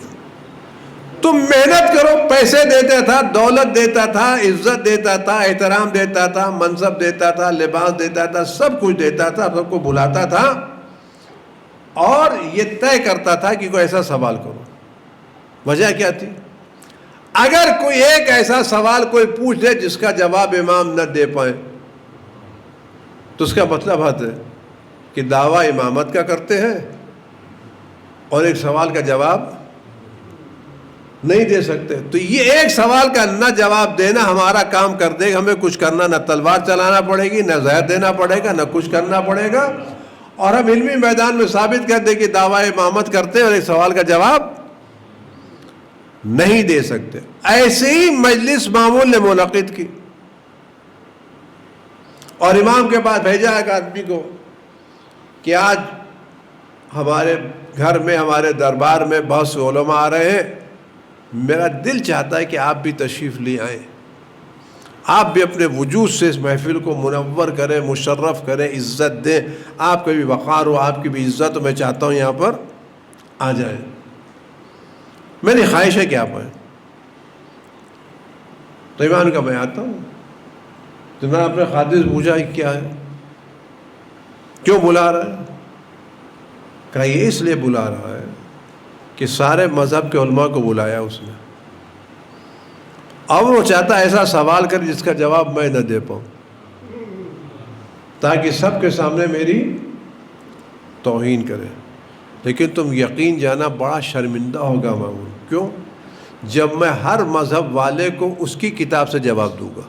تم محنت کرو, پیسے دیتا تھا, دولت دیتا تھا, عزت دیتا تھا, احترام دیتا تھا, منصب دیتا تھا, لباس دیتا تھا, سب کچھ دیتا تھا, سب کو بلاتا تھا, اور یہ طے کرتا تھا کہ کوئی ایسا سوال کرو. وجہ کیا تھی؟ اگر کوئی ایک ایسا سوال کوئی پوچھ لے جس کا جواب امام نہ دے پائے تو اس کا مطلب ہے کہ دعویٰ امامت کا کرتے ہیں اور ایک سوال کا جواب نہیں دے سکتے. تو یہ ایک سوال کا نہ جواب دینا ہمارا کام کر دے گا. ہمیں کچھ کرنا, نہ تلوار چلانا پڑے گی, نہ زہر دینا پڑے گا, نہ کچھ کرنا پڑے گا, اور ہم علمی میدان میں ثابت کر دیں کہ دعویٰ امامت کرتے ہیں اور ایک سوال کا جواب نہیں دے سکتے. ایسے ہی مجلس مامون نے منعقد کی اور امام کے پاس بھیجا ایک آدمی کو کہ آج ہمارے گھر میں, ہمارے دربار میں بہت سے علماء آ رہے ہیں, میرا دل چاہتا ہے کہ آپ بھی تشریف لے آئیں, آپ بھی اپنے وجود سے اس محفل کو منور کریں, مشرف کریں, عزت دیں, آپ کا بھی وقار ہو, آپ کی بھی عزت ہو, میں چاہتا ہوں یہاں پر آ جائیں, میری خواہش ہے کہ آپ آئیں. تو امام کا میں آتا ہوں. تو میں نے اپنے خادم سے پوچھا کیا ہے, کیوں بلا رہا ہے؟ کہا یہ اس لیے بلا رہا ہے کہ سارے مذہب کے علماء کو بلایا اس نے, اب وہ چاہتا ایسا سوال کر جس کا جواب میں نہ دے پاؤں, تاکہ سب کے سامنے میری توہین کرے. لیکن تم یقین جانا بڑا شرمندہ ہوگا مامون. کیوں؟ جب میں ہر مذہب والے کو اس کی کتاب سے جواب دوں گا,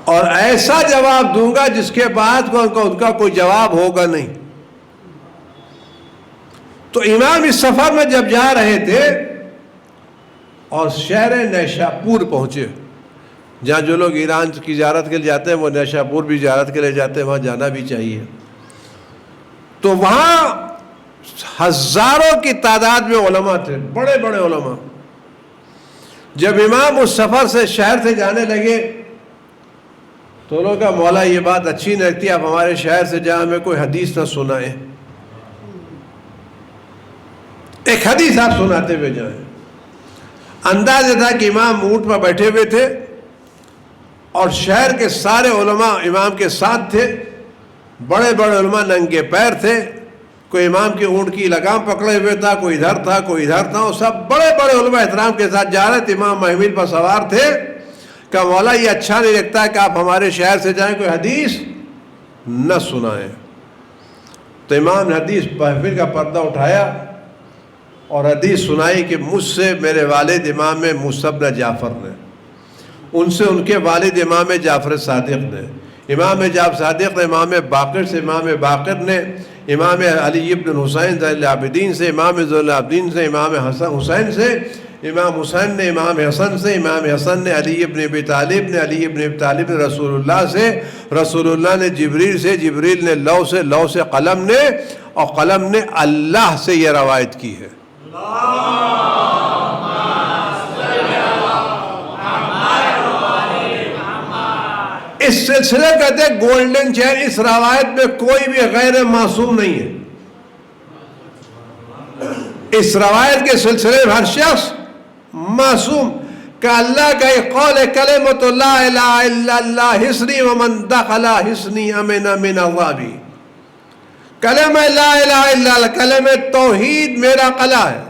اور ایسا جواب دوں گا جس کے بعد ان کا کوئی جواب ہوگا نہیں. تو امام اس سفر میں جب جا رہے تھے اور شہر نیشاپور پہنچے, جہاں جو لوگ ایران کی زیارت کے لیے جاتے ہیں وہ نیشاپور بھی زیارت کے لیے جاتے ہیں, وہاں جانا بھی چاہیے. تو وہاں ہزاروں کی تعداد میں علماء تھے, بڑے بڑے علماء. جب امام اس سفر سے شہر سے جانے لگے تو لوگوں کا مولا یہ بات اچھی نہیں لگتی، آپ ہمارے شہر سے جہاں ہمیں کوئی حدیث نہ سنائیں، ایک حدیث آپ سناتے ہوئے جائیں۔ انداز یہ تھا کہ امام اونٹ پر بیٹھے ہوئے تھے اور شہر کے سارے علماء امام کے ساتھ تھے، بڑے بڑے علماء ننگے پیر تھے، کوئی امام کی اونٹ کی لگام پکڑے ہوئے تھا، کوئی ادھر تھا کوئی ادھر تھا، اور سب بڑے بڑے علماء احترام کے ساتھ جا رہے تھے، امام محمل پر سوار تھے کہ مولا یہ اچھا نہیں لگتا کہ آپ ہمارے شہر سے جائیں کوئی حدیث نہ سنائیں۔ تو امام نے حدیث محفل کا پردہ اٹھایا اور حدیث سنائی کہ مجھ سے میرے والد امام موسیٰ بن جعفر نے، ان سے ان کے والد امام جعفر صادق نے، امام جعفر صادق نے امام باقر سے، امام باقر نے امام علی بن حسین زین العابدین سے، امام زین العابدین سے، امام حسین سے، امام حسین نے امام حسن سے، امام حسن نے علی بن ابی طالب نے، علی بن ابی طالب نے رسول اللہ سے، رسول اللہ نے جبریل سے، جبریل نے لو سے، لو سے قلم نے، اور قلم نے اللہ سے یہ روایت کی ہے۔ اس سلسلے کہتے ہیں گولڈن چین، اس روایت میں کوئی بھی غیر معصوم نہیں ہے، اس روایت کے سلسلے میں ہر شخص معصوم، کہ اللہ کا ایک قول ہے کلمۃ لا الہ الا اللہ حصنی ومن دخل حصنی امن من عذابی، کلمہ لا الہ الا اللہ، کلمہ توحید میرا قلعہ ہے،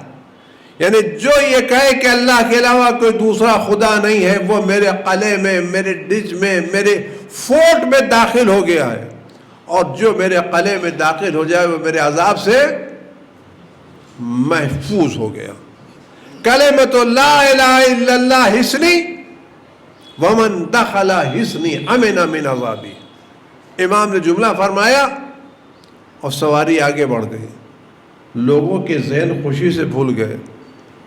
یعنی جو یہ کہے کہ اللہ کے علاوہ کوئی دوسرا خدا نہیں ہے وہ میرے قلعے میں، میرے ڈج میں، میرے فورٹ میں داخل ہو گیا ہے، اور جو میرے قلعے میں داخل ہو جائے وہ میرے عذاب سے محفوظ ہو گیا۔ کلمۃ لا الہ الا اللہ حصنی ومن دخل حصنی امن من عذابی، امام نے جملہ فرمایا اور سواری آگے بڑھ گئی، لوگوں کے ذہن خوشی سے بھول گئے،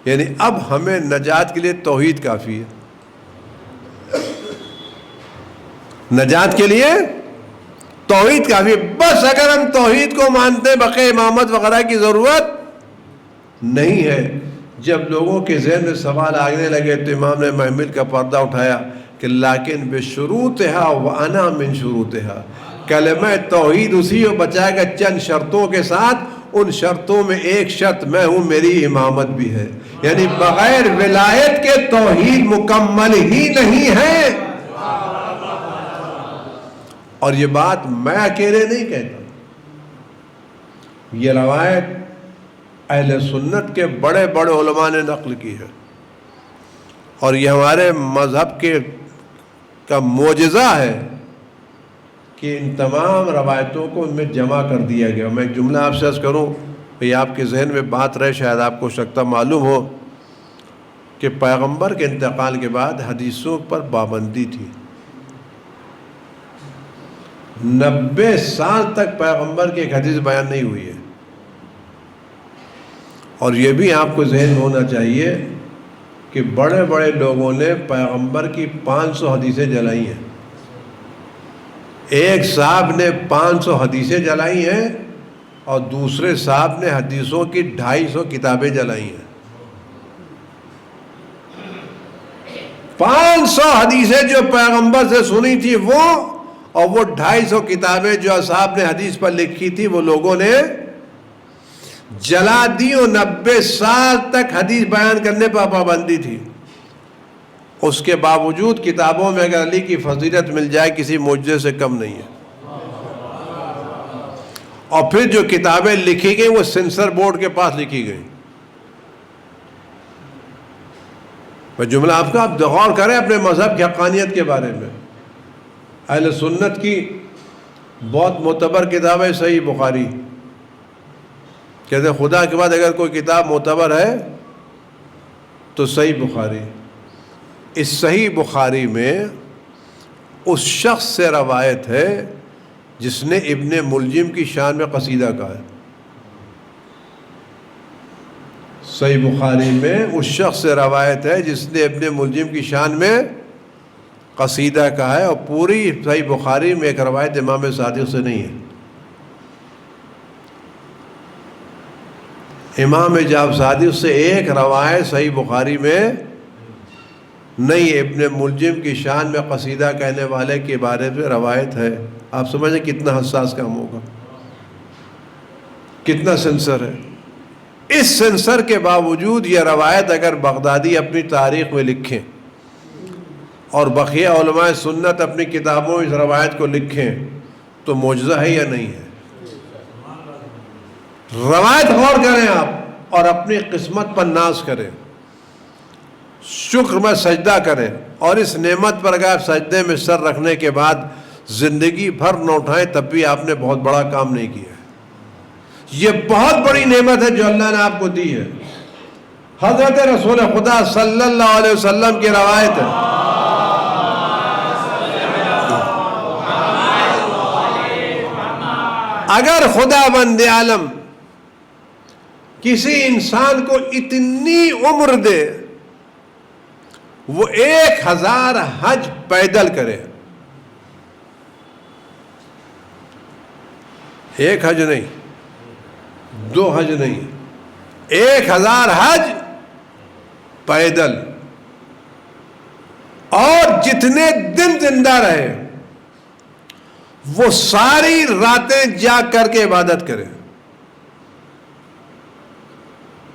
یعنی اب ہمیں نجات کے لیے توحید کافی ہے، نجات کے لیے توحید کافی ہے، بس اگر ہم توحید کو مانتے ہیں بقیہ امامت وغیرہ کی ضرورت نہیں ہے۔ جب لوگوں کے ذہن میں سوال آگنے لگے تو امام نے محمل کا پردہ اٹھایا کہ لیکن بشروطہا وانا من شروطہا، کلمہ توحید اسی کو بچائے گا چند شرطوں کے ساتھ، ان شرطوں میں ایک شرط میں ہوں، میری امامت بھی ہے، یعنی بغیر ولایت کے توحید مکمل ہی نہیں ہے۔ اور یہ بات میں اکیلے نہیں کہتا، یہ روایت اہل سنت کے بڑے بڑے علماء نے نقل کی ہے، اور یہ ہمارے مذہب کا معجزہ ہے کہ ان تمام روایتوں کو ان میں جمع کر دیا گیا۔ میں ایک جملہ آپ سے عرض کروں، بھئی آپ کے ذہن میں بات رہے، شاید آپ کو شکتا معلوم ہو کہ پیغمبر کے انتقال کے بعد حدیثوں پر پابندی تھی، 90 سال تک پیغمبر کی ایک حدیث بیان نہیں ہوئی ہے، اور یہ بھی آپ کو ذہن میں ہونا چاہیے کہ بڑے بڑے لوگوں نے پیغمبر کی 500 حدیثیں جلائی ہیں، ایک صاحب نے 500 حدیثیں جلائی ہیں اور دوسرے صاحب نے حدیثوں کی 250 کتابیں جلائی ہیں۔ 500 حدیثیں جو پیغمبر سے سنی تھی وہ، اور وہ 250 کتابیں جو اصحاب نے حدیث پر لکھی تھی وہ لوگوں نے جلا دی، اور 90 سال تک حدیث بیان کرنے پر پابندی تھی۔ اس کے باوجود کتابوں میں اگر علی کی فضیلت مل جائے کسی معجزے سے کم نہیں ہے، اور پھر جو کتابیں لکھی گئی وہ سینسر بورڈ کے پاس لکھی گئی۔ میں جملہ آپ کا آپ غور کریں اپنے مذہب کی حقانیت کے بارے میں۔ اہل سنت کی بہت معتبر کتاب ہے صحیح بخاری، کہتے ہیں خدا کے بعد اگر کوئی کتاب معتبر ہے تو صحیح بخاری۔ اس صحیح بخاری میں اس شخص سے روایت ہے جس نے ابن ملجم کی شان میں قصیدہ کہا ہے۔ صحیح بخاری میں اس شخص سے روایت ہے جس نے ابن ملجم کی شان میں قصیدہ کہا ہے، اور پوری صحیح بخاری میں ایک روایت امام صادق سے نہیں ہے۔ امام جعفر صادق سے ایک روایت صحیح بخاری میں نہیں، ابن ملجم کی شان میں قصیدہ کہنے والے کے بارے میں روایت ہے. آپ سمجھیں کتنا حساس کام ہوگا، کتنا سینسر ہے. اس سینسر کے باوجود یہ روایت اگر بغدادی اپنی تاریخ میں لکھیں اور بقیہ علماء سنت اپنی کتابوں میں اس روایت کو لکھیں تو معجزہ ہے یا نہیں ہے؟ روایت غور کریں آپ اور اپنی قسمت پر ناز کریں، شکر میں سجدہ کریں، اور اس نعمت پر اگر آپ سجدے میں سر رکھنے کے بعد زندگی بھر نہ اٹھائیں تب بھی آپ نے بہت بڑا کام نہیں کیا ہے. یہ بہت بڑی نعمت ہے جو اللہ نے آپ کو دی ہے. حضرت رسول خدا صلی اللہ علیہ وسلم کی روایت ہے، اگر خدا بند عالم کسی انسان کو اتنی عمر دے وہ 1000 حج پیدل کرے، ایک حج نہیں، 2 حج نہیں، 1000 حج پیدل، اور جتنے دن زندہ رہے وہ ساری راتیں جاگ کر کے عبادت کرے،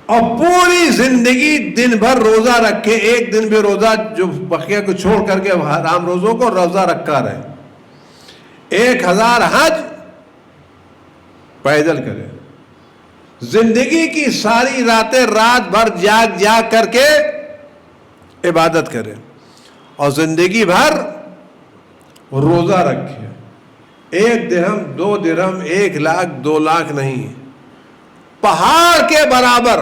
اور پوری زندگی دن بھر روزہ رکھے، ایک دن بھی روزہ جو بقیہ کو چھوڑ کر کے حرام روزوں کو روزہ رکھا رہے، 1000 حج پیدل کرے، زندگی کی ساری راتیں رات بھر جاگ جاگ کر کے عبادت کرے، اور زندگی بھر روزہ رکھے. 1 درہم 2 درہم 1 لاکھ 2 لاکھ نہیں، پہاڑ کے برابر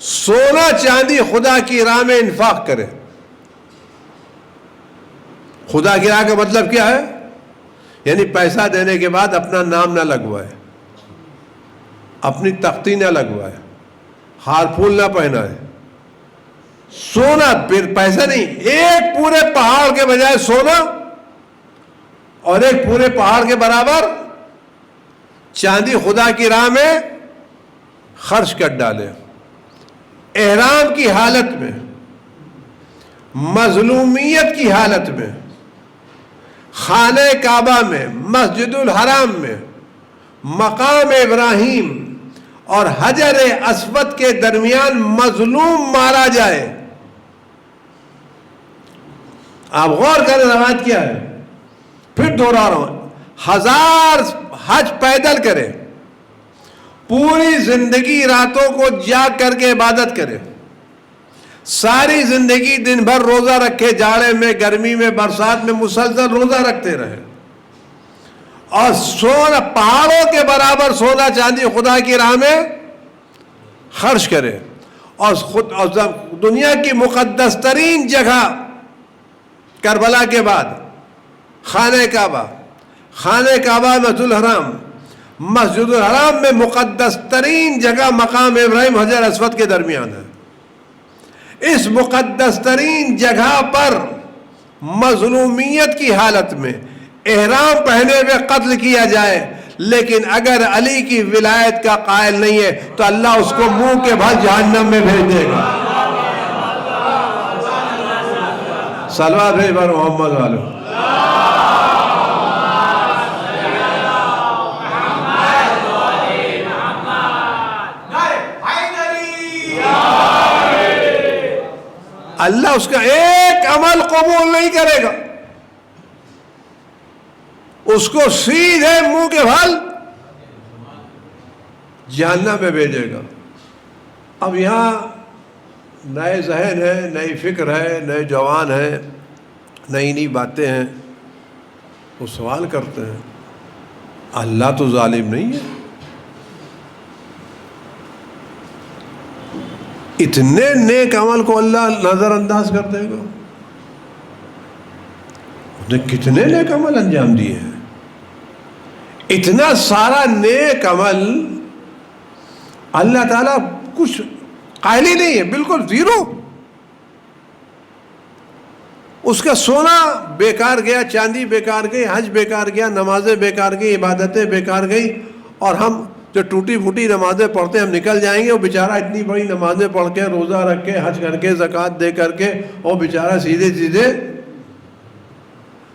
سونا چاندی خدا کی راہ میں انفاق کرے. خدا کی راہ کا مطلب کیا ہے؟ یعنی پیسہ دینے کے بعد اپنا نام نہ لگوائے، اپنی تختی نہ لگوائے، ہار پھول نہ پہنائے، سونا پھر پیسہ نہیں، ایک پورے پہاڑ کے بجائے سونا اور ایک پورے پہاڑ کے برابر چاندی خدا کی راہ میں خرچ کر ڈالے. احرام کی حالت میں، مظلومیت کی حالت میں، خانہ کعبہ میں، مسجد الحرام میں، مقام ابراہیم اور حجر اسود کے درمیان مظلوم مارا جائے. آپ غور کریں روایت کیا ہے، پھر دوہرا رہا ہوں، 1000 حج پیدل کرے، پوری زندگی راتوں کو جاگ کر کے عبادت کرے، ساری زندگی دن بھر روزہ رکھے، جاڑے میں گرمی میں برسات میں مسلسل روزہ رکھتے رہے، اور سونا پہاڑوں کے برابر سونا چاندی خدا کی راہ میں خرچ کرے، اور دنیا کی مقدس ترین جگہ کربلا کے بعد خانہ کعبہ، مسجد الحرام، مسجد الحرام میں مقدس ترین جگہ مقام ابراہیم حجر اسود کے درمیان ہے. اس مقدس ترین جگہ پر مظلومیت کی حالت میں احرام پہنے ہوئے قتل کیا جائے، لیکن اگر علی کی ولایت کا قائل نہیں ہے تو اللہ اس کو منہ کے بھر جہنم میں بھیج دے گا. صلوات بھیج بر محمد والو. اللہ اس کا ایک عمل قبول نہیں کرے گا، اس کو سیدھے منہ کے بھل جہنم میں بھیجے گا. اب یہاں نئے ذہن ہے، نئی فکر ہے، نئے جوان ہیں، نئی نئی باتیں ہیں، وہ سوال کرتے ہیں اللہ تو ظالم نہیں ہے؟ اتنے نیک عمل کو اللہ نظر انداز کر دے گا؟ اس نے کتنے نیک عمل انجام دیے ہیں، اتنا سارا نیک عمل اللہ تعالیٰ کچھ قائل ہی نہیں ہے، بالکل زیرو. اس کا سونا بیکار گیا، چاندی بیکار گئی، حج بیکار گیا، نمازیں بیکار گئی، عبادتیں بیکار گئی، اور ہم جو ٹوٹی پھوٹی نمازیں پڑھتے ہم نکل جائیں گے، وہ بیچارہ اتنی بڑی نمازیں پڑھ کے، روزہ رکھ کے، حج کر کے، زکوٰۃ دے کر کے، وہ بیچارہ سیدھے سیدھے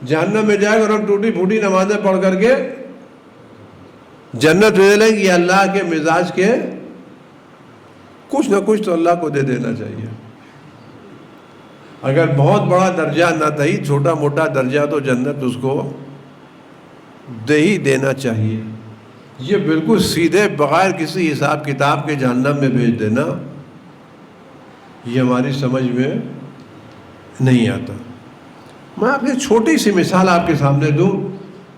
جہنم میں جائے گا، اور ہم ٹوٹی پھوٹی نمازیں پڑھ کر کے جنت لے لیں گے۔ یہ اللہ کے مزاج کے کچھ نہ کچھ تو اللہ کو دے دینا چاہیے۔ اگر بہت بڑا درجہ نہ دہی، چھوٹا موٹا درجہ تو جنت اس کو دے ہی دینا چاہیے۔ یہ بالکل سیدھے بغیر کسی حساب کتاب کے جہنم میں بھیج دینا، یہ ہماری سمجھ میں نہیں آتا۔ میں آپ کی چھوٹی سی مثال آپ کے سامنے دوں،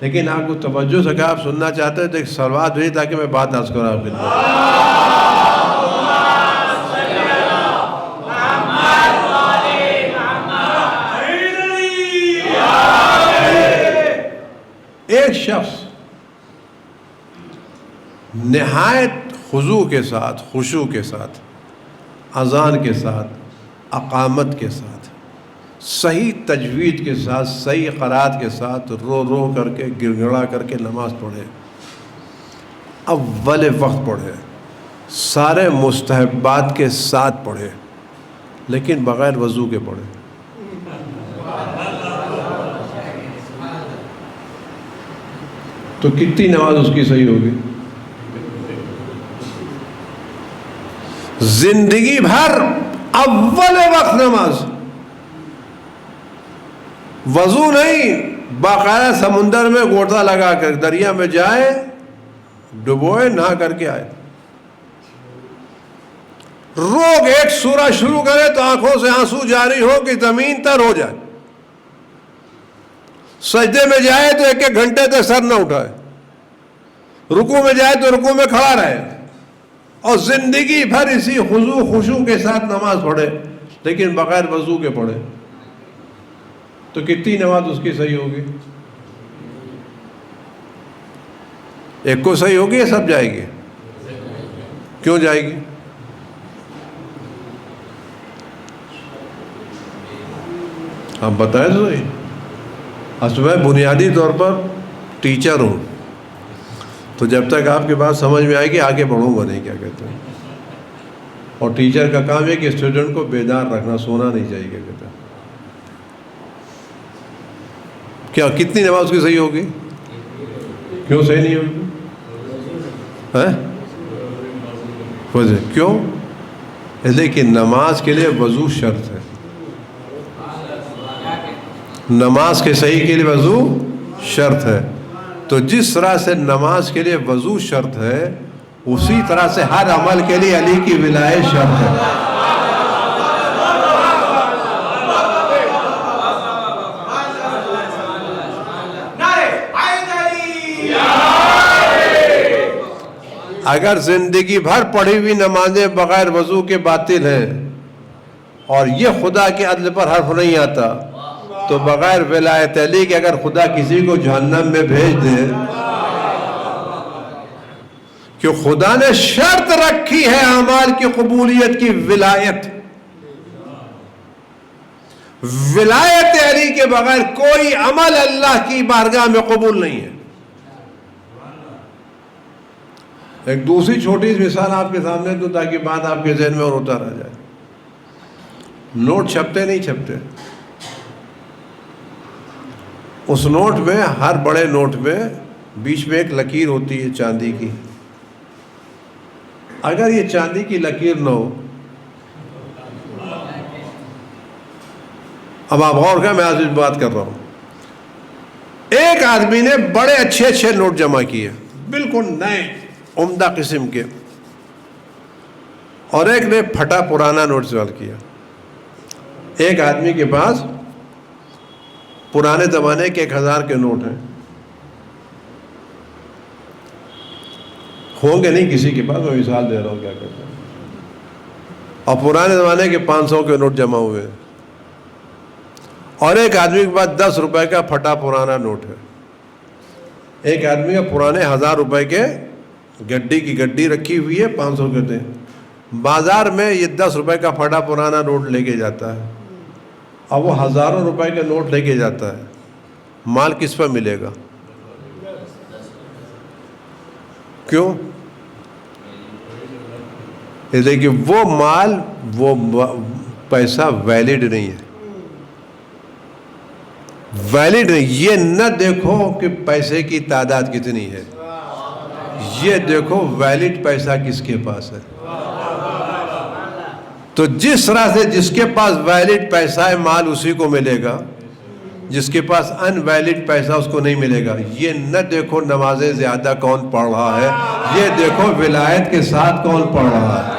لیکن آپ کو توجہ سے، اگر آپ سننا چاہتے ہیں تو ایک سلوات بھیجیں تاکہ میں بات عرض کروں آپ کے لیے۔ ایک شخص نہایت خضوع کے ساتھ، خشوع کے ساتھ، اذان کے ساتھ، اقامت کے ساتھ، صحیح تجوید کے ساتھ، صحیح قرات کے ساتھ، رو رو کر کے، گڑ گڑا کر کے نماز پڑھے، اول وقت پڑھے، سارے مستحبات کے ساتھ پڑھے، لیکن بغیر وضو کے پڑھے، تو کتنی نماز اس کی صحیح ہوگی؟ زندگی بھر اول وقت نماز، وضو نہیں، باقاعدہ سمندر میں گوتا لگا کر دریا میں جائے، ڈبوئے، نہا کر کے آئے، روگ ایک سورہ شروع کرے تو آنکھوں سے آنسو جاری ہو کہ زمین تر ہو جائے، سجدے میں جائے تو ایک ایک گھنٹے تک سر نہ اٹھائے، رکوع میں جائے تو رکوع میں کھڑا رہے، اور زندگی بھر اسی خضوع خشوع کے ساتھ نماز پڑھے، لیکن بغیر وضو کے پڑھے، تو کتنی نماز اس کی صحیح ہوگی؟ ایک کو صحیح ہوگی یا سب جائے گی؟ کیوں جائے گی؟ آپ بتائیں تو صحیح۔ اصل میں بنیادی طور پر ٹیچر ہوں، تو جب تک آپ کی بات سمجھ میں آئے گی آگے بڑھوں گا نہیں، کیا کہتے ہیں، اور ٹیچر کا کام ہے کہ اسٹوڈنٹ کو بیدار رکھنا، سونا نہیں چاہیے، کیا کہتے ہیں۔ کیا کتنی نماز کی صحیح ہوگی؟ کیوں صحیح نہیں ہوگی؟ وضو کیوں؟ لیکن نماز کے لیے وضو شرط ہے، نماز کے صحیح کے لیے وضو شرط ہے، تو جس طرح سے نماز کے لیے وضو شرط ہے، اسی طرح سے ہر عمل کے لیے علی کی ولایت شرط ہے۔ اگر زندگی بھر پڑھی ہوئی نمازیں بغیر وضو کے باطل ہیں، اور یہ خدا کے عدل پر حرف نہیں آتا، تو بغیر ولایت علی کے اگر خدا کسی کو جہنم میں بھیج دے، کہ خدا نے شرط رکھی ہے اعمال کی قبولیت کی، ولایت علی کے بغیر کوئی عمل اللہ کی بارگاہ میں قبول نہیں ہے۔ ایک دوسری چھوٹی سی مثال آپ کے سامنے دوں تاکہ بات آپ کے ذہن میں اور اتر آ جائے۔ نوٹ چھپتے نہیں چھپتے، اس نوٹ میں، ہر بڑے نوٹ میں بیچ میں ایک لکیر ہوتی ہے چاندی کی، اگر یہ چاندی کی لکیر نہ ہو، اب آپ غور کریں، میں آج بات کر رہا ہوں، ایک آدمی نے بڑے اچھے اچھے نوٹ جمع کیے، بالکل نئے عمدہ قسم کے، اور ایک نے پھٹا پرانا نوٹ استعمال کیا۔ ایک آدمی کے پاس پرانے زمانے کے 1000 کے نوٹ ہیں، ہوں گے نہیں کسی کے پاس، میں مثال دے رہا ہوں کیا کہتے ہیں، اور پرانے زمانے کے 500 کے نوٹ جمع ہوئے ہیں، اور ایک آدمی کے پاس 10 روپے کا پھٹا پرانا نوٹ ہے، ایک آدمی کا پرانے 1000 روپے کے گڈی کی گڈی رکھی ہوئی ہے، 500 کے دیں، بازار میں یہ 10 روپے کا پھٹا پرانا نوٹ لے کے جاتا ہے، اور وہ ہزاروں روپے کا نوٹ لے کے جاتا ہے، مال کس پر ملے گا؟ کیوں؟ لیکن وہ مال، وہ پیسہ ویلڈ نہیں ہے، ویلڈ نہیں۔ یہ نہ دیکھو کہ پیسے کی تعداد کتنی ہے، یہ دیکھو ویلڈ پیسہ کس کے پاس ہے۔ تو جس طرح سے جس کے پاس ویلڈ پیسہ ہے مال اسی کو ملے گا، جس کے پاس ان ویلڈ پیسہ اس کو نہیں ملے گا۔ یہ نہ دیکھو نمازیں زیادہ کون پڑھ رہا ہے، یہ دیکھو ولایت کے ساتھ کون پڑھ رہا ہے۔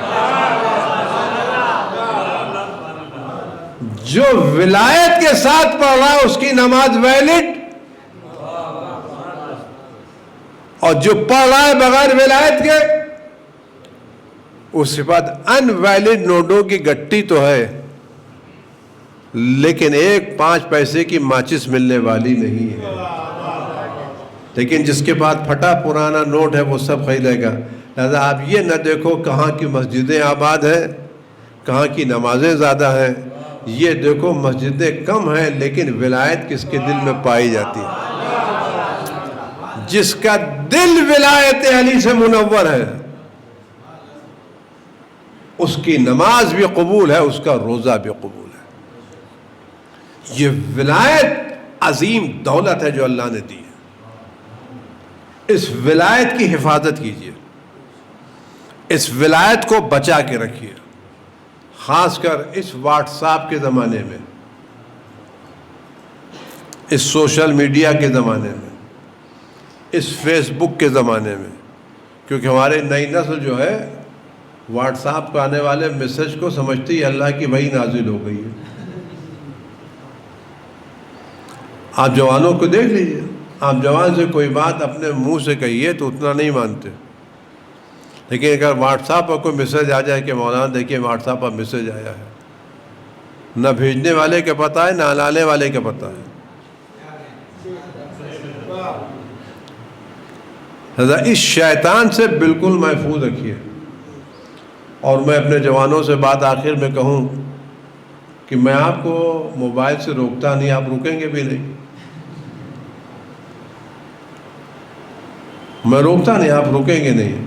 جو ولایت کے ساتھ پڑھ رہا ہے اس کی نماز ویلڈ، اور جو پڑھ رہا ہے بغیر ولایت کے اس کے بعد ان ویلڈ نوٹوں کی گٹی تو ہے، لیکن 1 پیسے کی ماچس ملنے والی نہیں ہے۔ لیکن جس کے پاس پھٹا پرانا نوٹ ہے وہ سب خریدے گا۔ لہذا آپ یہ نہ دیکھو کہاں کی مسجدیں آباد ہیں، کہاں کی نمازیں زیادہ ہیں، یہ دیکھو مسجدیں کم ہیں لیکن ولایت کس کے دل میں پائی جاتی ہے۔ جس کا دل ولایت علی سے منور ہے اس کی نماز بھی قبول ہے، اس کا روزہ بھی قبول ہے۔ یہ ولایت عظیم دولت ہے جو اللہ نے دی ہے، اس ولایت کی حفاظت کیجیے، اس ولایت کو بچا کے رکھیے، خاص کر اس واٹس ایپ کے زمانے میں، اس سوشل میڈیا کے زمانے میں، اس فیس بک کے زمانے میں، کیونکہ ہمارے نئی نسل جو ہے واٹس ایپ پہ آنے والے میسج کو سمجھتی ہے اللہ کی وحی نازل ہو گئی ہے۔ آپ جوانوں کو دیکھ لیجئے، آپ جوان سے کوئی بات اپنے منہ سے کہیے تو اتنا نہیں مانتے، لیکن اگر واٹس ایپ پر کوئی میسج آ جائے کہ مولانا دیکھیے واٹس ایپ پر میسج آیا ہے، نہ بھیجنے والے کا پتہ ہے نہ لانے والے کا پتہ ہے۔ لہذا اس شیطان سے بالکل محفوظ رکھیے۔ اور میں اپنے جوانوں سے بات آخر میں کہوں کہ میں آپ کو موبائل سے روکتا نہیں، آپ رکیں گے بھی نہیں، میں روکتا نہیں، آپ رکیں گے نہیں،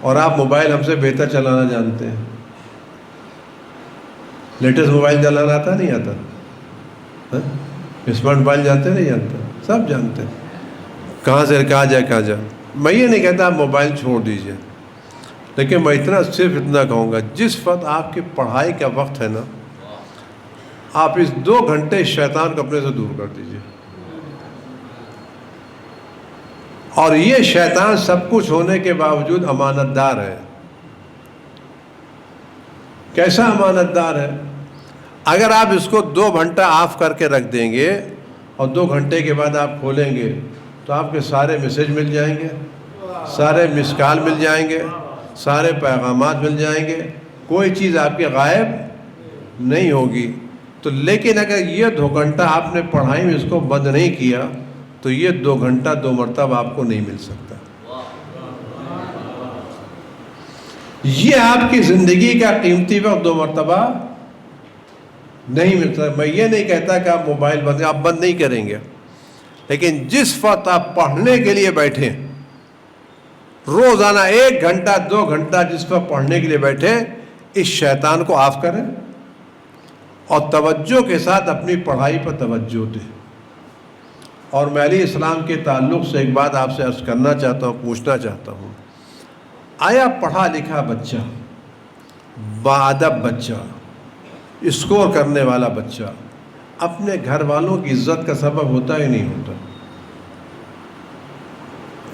اور آپ موبائل ہم سے بہتر چلانا جانتے ہیں۔ لیٹسٹ موبائل چلانا آتا نہیں آتا؟ اسمارٹ موبائل جانتے نہیں جانتے؟ سب جانتے ہیں، کہاں سے کہاں جائے کہاں جائے۔ میں یہ نہیں کہتا آپ موبائل چھوڑ دیجئے، لیکن میں صرف اتنا کہوں گا جس وقت آپ کی پڑھائی کا وقت ہے نا، آپ اس 2 گھنٹے شیطان کو اپنے سے دور کر دیجئے۔ اور یہ شیطان سب کچھ ہونے کے باوجود امانت دار ہے۔ کیسا امانت دار ہے؟ اگر آپ اس کو 2 گھنٹہ آف کر کے رکھ دیں گے اور 2 گھنٹے کے بعد آپ کھولیں گے تو آپ کے سارے میسیج مل جائیں گے، سارے مس کال مل جائیں گے، سارے پیغامات مل جائیں گے، کوئی چیز آپ کے غائب نہیں ہوگی۔ تو لیکن اگر یہ 2 گھنٹہ آپ نے پڑھائی میں اس کو بند نہیں کیا تو یہ 2 گھنٹہ 2 مرتبہ آپ کو نہیں مل سکتا۔ یہ آپ کی زندگی کا قیمتی وقت 2 مرتبہ نہیں ملتا۔ میں یہ نہیں کہتا کہ آپ موبائل بند، آپ بند نہیں کریں گے، لیکن جس وقت آپ پڑھنے کے لیے بیٹھیں، روزانہ 1 گھنٹہ 2 گھنٹہ جس وقت پڑھنے کے لیے بیٹھے، اس شیطان کو آف کریں اور توجہ کے ساتھ اپنی پڑھائی پر توجہ دیں۔ اور میں علیہ السلام کے تعلق سے ایک بات آپ سے عرض کرنا چاہتا ہوں، پوچھنا چاہتا ہوں، آیا پڑھا لکھا بچہ، باادب بچہ، اسکور کرنے والا بچہ اپنے گھر والوں کی عزت کا سبب ہوتا ہی نہیں ہوتا؟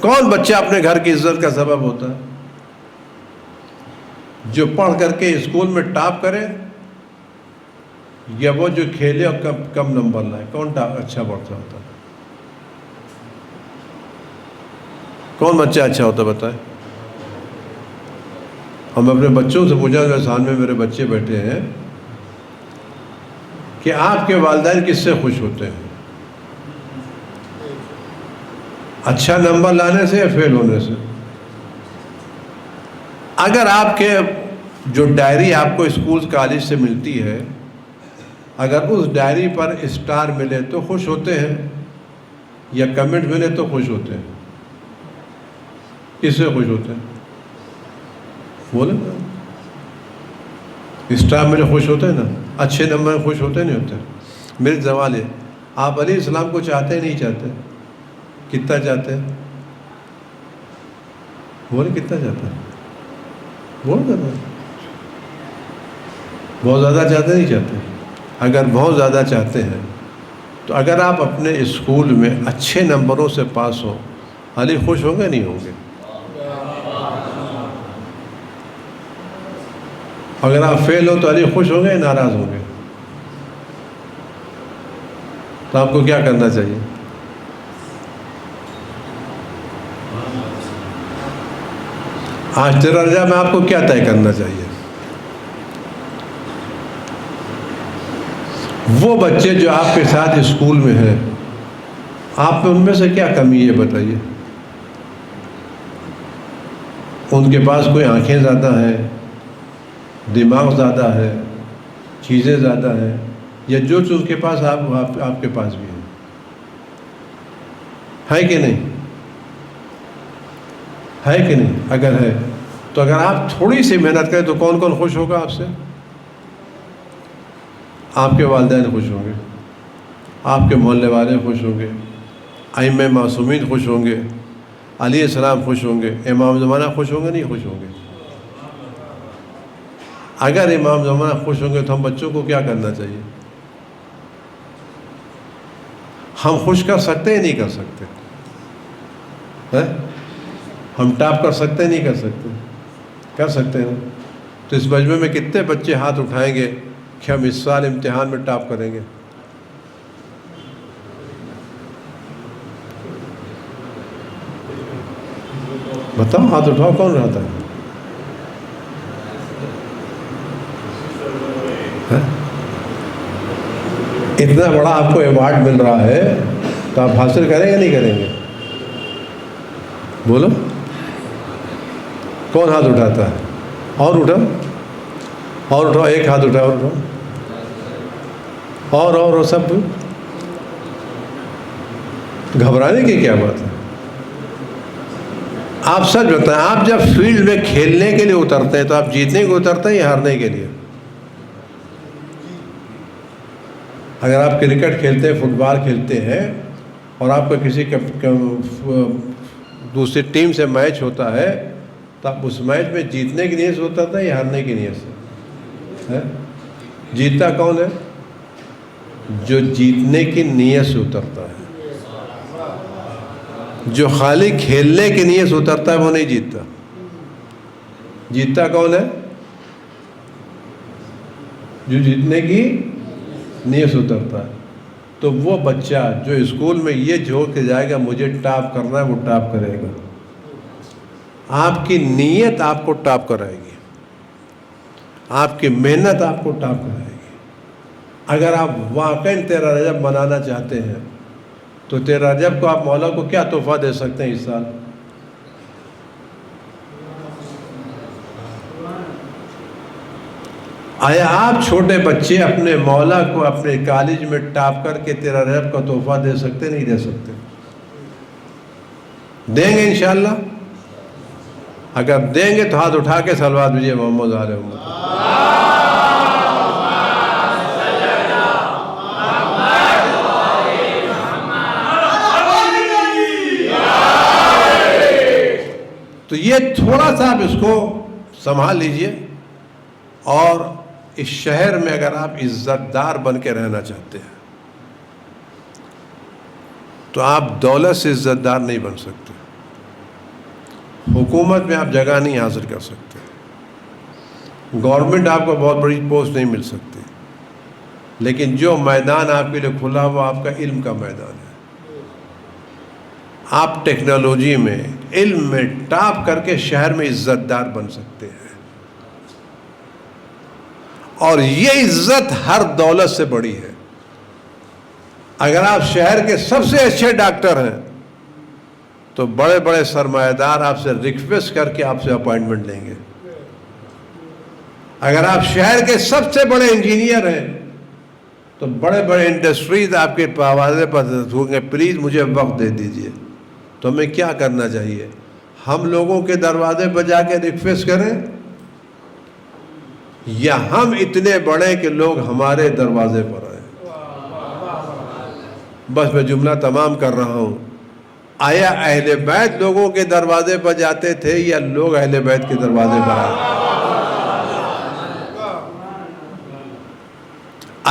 کون بچہ اپنے گھر کی عزت کا سبب ہوتا ہے؟ جو پڑھ کر کے اسکول میں ٹاپ کرے یا وہ جو کھیلے اور کم نمبر لائے؟ کون اچھا پڑھتا ہوتا ہے؟ کون بچہ اچھا ہوتا بتائے؟ ہم اپنے بچوں سے پوچھا کہ سامنے میرے بچے بیٹھے ہیں کہ آپ کے والدین کس سے خوش ہوتے ہیں؟ اچھا نمبر لانے سے یا فیل ہونے سے؟ اگر آپ کے جو ڈائری آپ کو اسکول کالج سے ملتی ہے، اگر اس ڈائری پر اسٹار ملے تو خوش ہوتے ہیں یا کمنٹ ملے تو خوش ہوتے ہیں؟ کس سے خوش ہوتے ہیں؟ بولے اسٹاف میرے خوش ہوتے ہیں نا، اچھے نمبر میں خوش ہوتے نہیں ہوتے؟ میرے سوال ہے، آپ علیہ السلام کو چاہتے نہیں چاہتے؟ کتنا چاہتے ہیں؟ بولے کتنا چاہتے ہیں؟ بہت زیادہ، بہت زیادہ چاہتے نہیں چاہتے؟ اگر بہت زیادہ چاہتے ہیں تو اگر آپ اپنے اسکول میں اچھے نمبروں سے پاس ہو، علی خوش ہوں گے نہیں ہوں گے؟ اگر آپ فیل ہو تو علی خوش ہوں گے یا ناراض ہوں گے؟ تو آپ کو کیا کرنا چاہیے؟ آج تیرا رجا میں آپ کو کیا طے کرنا چاہیے؟ وہ بچے جو آپ کے ساتھ اسکول میں ہیں، آپ میں ان میں سے کیا کمی ہے بتائیے؟ ان کے پاس کوئی آنکھیں زیادہ ہیں، دماغ زیادہ ہے، چیزیں زیادہ ہیں، یا جو چیز ان کے پاس آپ کے پاس بھی ہے کہ نہیں؟ ہے کہ نہیں؟ اگر ہے تو اگر آپ تھوڑی سی محنت کریں تو کون کون خوش ہوگا آپ سے؟ آپ کے والدین خوش ہوں گے، آپ کے محلے والے خوش ہوں گے، ائمہ معصومین خوش ہوں گے، علیہ السلام خوش ہوں گے، امام زمانہ خوش ہوں گے نہیں خوش ہوں گے؟ اگر امام زمانہ خوش ہوں گے تو ہم بچوں کو کیا کرنا چاہیے؟ ہم خوش کر سکتے ہیں نہیں کر سکتے؟ ہم ٹاپ کر سکتے ہیں نہیں کر سکتے؟ کر سکتے ہیں۔ تو اس مجمع میں کتنے بچے ہاتھ اٹھائیں گے کہ ہم اس سال امتحان میں ٹاپ کریں گے؟ بتاؤ، ہاتھ اٹھاؤ، کون رہتا ہے؟ اتنا بڑا آپ کو ایوارڈ مل رہا ہے تو آپ حاصل کریں گے نہیں کریں گے؟ بولو، کون ہاتھ اٹھاتا ہے؟ اور اٹھاؤ، اور اٹھاؤ، ایک ہاتھ اٹھاؤ، اور اٹھاؤ، اور سب گھبرانے کی کیا بات ہے؟ آپ سچ بتائیں، آپ جب فیلڈ میں کھیلنے کے لیے اترتے ہیں تو آپ جیتنے کو اترتے ہیں یا ہارنے کے لیے؟ اگر آپ کرکٹ کھیلتے ہیں، فٹ بال کھیلتے ہیں، اور آپ کا کسی دوسری ٹیم سے میچ ہوتا ہے تو آپ اس میچ میں جیتنے کی نیت سے اترتے ہیں یا ہارنے کی نیت سے؟ جیتتا کون ہے؟ جو جیتنے کی نیت سے اترتا ہے۔ جو خالی کھیلنے کی نیت سے اترتا ہے وہ نہیں جیتتا۔ جیتتا کون ہے؟ جو جیتنے کی نیت سے اترتا ہے۔ تو وہ بچہ جو اسکول میں یہ جھوک کے جائے گا مجھے ٹاپ کرنا ہے، وہ ٹاپ کرے گا۔ آپ کی نیت آپ کو ٹاپ کرائے گی، آپ کی محنت آپ کو ٹاپ کرائے گی۔ اگر آپ واقعی 13 رجب منانا چاہتے ہیں تو 13 رجب کو آپ مولا کو کیا تحفہ دے سکتے ہیں اس سال؟ آیا آپ چھوٹے بچے اپنے مولا کو اپنے کالج میں ٹاپ کر کے 13 رجب کا تحفہ دے سکتے نہیں دے سکتے؟ دیں گے انشاءاللہ؟ اگر دیں گے تو ہاتھ اٹھا کے صلوات بھیجیے محمد آل محمد۔ تو یہ تھوڑا سا آپ اس کو سنبھال لیجئے، اور اس شہر میں اگر آپ عزت دار بن کے رہنا چاہتے ہیں تو آپ دولت سے عزت دار نہیں بن سکتے، حکومت میں آپ جگہ نہیں حاصل کر سکتے، گورنمنٹ آپ کو بہت بڑی پوسٹ نہیں مل سکتی، لیکن جو میدان آپ کے لیے کھلا وہ آپ کا علم کا میدان ہے۔ آپ ٹیکنالوجی میں، علم میں ٹاپ کر کے شہر میں عزت دار بن سکتے ہیں، اور یہ عزت ہر دولت سے بڑی ہے۔ اگر آپ شہر کے سب سے اچھے ڈاکٹر ہیں تو بڑے بڑے سرمایہ دار آپ سے ریکویسٹ کر کے آپ سے اپوائنٹمنٹ لیں گے۔ اگر آپ شہر کے سب سے بڑے انجینئر ہیں تو بڑے بڑے انڈسٹریز آپ کے پروازے پر ہوں گے، پلیز مجھے وقت دے دیجئے۔ تو ہمیں کیا کرنا چاہیے؟ ہم لوگوں کے دروازے پر جا کے ریکویسٹ کریں یا ہم اتنے بڑے کہ لوگ ہمارے دروازے پر آئیں؟ بس میں جملہ تمام کر رہا ہوں. آیا اہل بیت لوگوں کے دروازے پر جاتے تھے یا لوگ اہل بیت کے دروازے پر آئے؟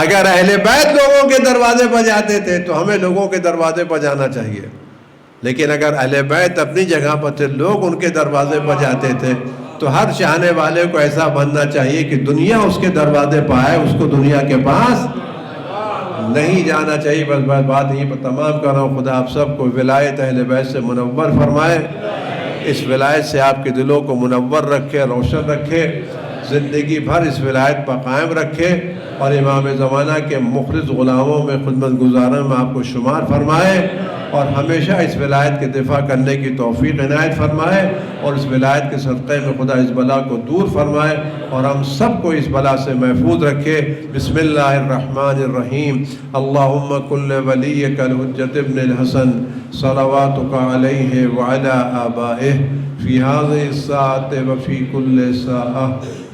اگر اہل بیت لوگوں کے دروازے پر جاتے تھے تو ہمیں لوگوں کے دروازے پر جانا چاہیے. لیکن اگر اہل بیت اپنی جگہ پر تھے، لوگ ان کے دروازے پر جاتے تھے، تو ہر چاہنے والے کو ایسا بننا چاہیے کہ دنیا اس کے دروازے پر آئے، اس کو دنیا کے پاس نہیں جانا چاہیے. بس بات یہیں پر تمام کر رہا ہوں. خدا آپ سب کو ولایت اہل بیت سے منور فرمائے. اس ولایت سے آپ کے دلوں کو منور رکھے، روشن رکھے، زندگی بھر اس ولایت پر قائم رکھے، اور امام زمانہ کے مخلص غلاموں میں، خدمت گزاروں میں آپ کو شمار فرمائے، اور ہمیشہ اس ولایت کے دفاع کرنے کی توفیق عنایت فرمائے، اور اس ولایت کے صدقے میں خدا اس بلا کو دور فرمائے، اور ہم سب کو اس بلا سے محفوظ رکھے. بسم اللہ الرحمن الرحیم. اللہم کل ولیک الحجت ابن الحسن صلواتک علیہ وعلی آبائہ فی هذه الساعة وفی کل ساعة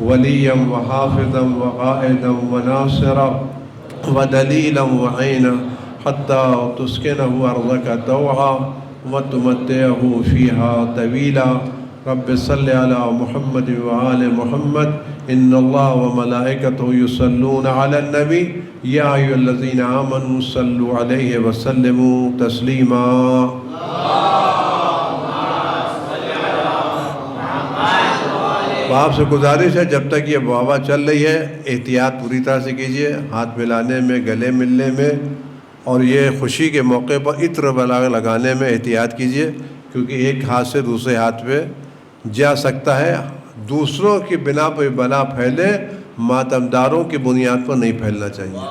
ولیا وحافظا وقائدا وناصرا ودلیلا وعینا حتى تسكنه أرضك طوعا وتمتعه فيها طويلا. رب صل على محمد وآل محمد. إن الله وملائكته يصلون على النبي يا أيها الذين آمنوا صلوا عليه وسلموا تسليما. آپ سے گزارش ہے جب تک یہ ہوا چل رہی ہے احتیاط پوری طرح سے کیجیے، ہاتھ ملانے میں، گلے ملنے میں، اور یہ خوشی کے موقع پر عطر لگانے میں احتیاط کیجیے، کیونکہ ایک ہاتھ سے دوسرے ہاتھ پہ جا سکتا ہے. دوسروں کی بنا پہ بلا پھیلے، ماتمداروں کی بنیاد پر نہیں پھیلنا چاہیے.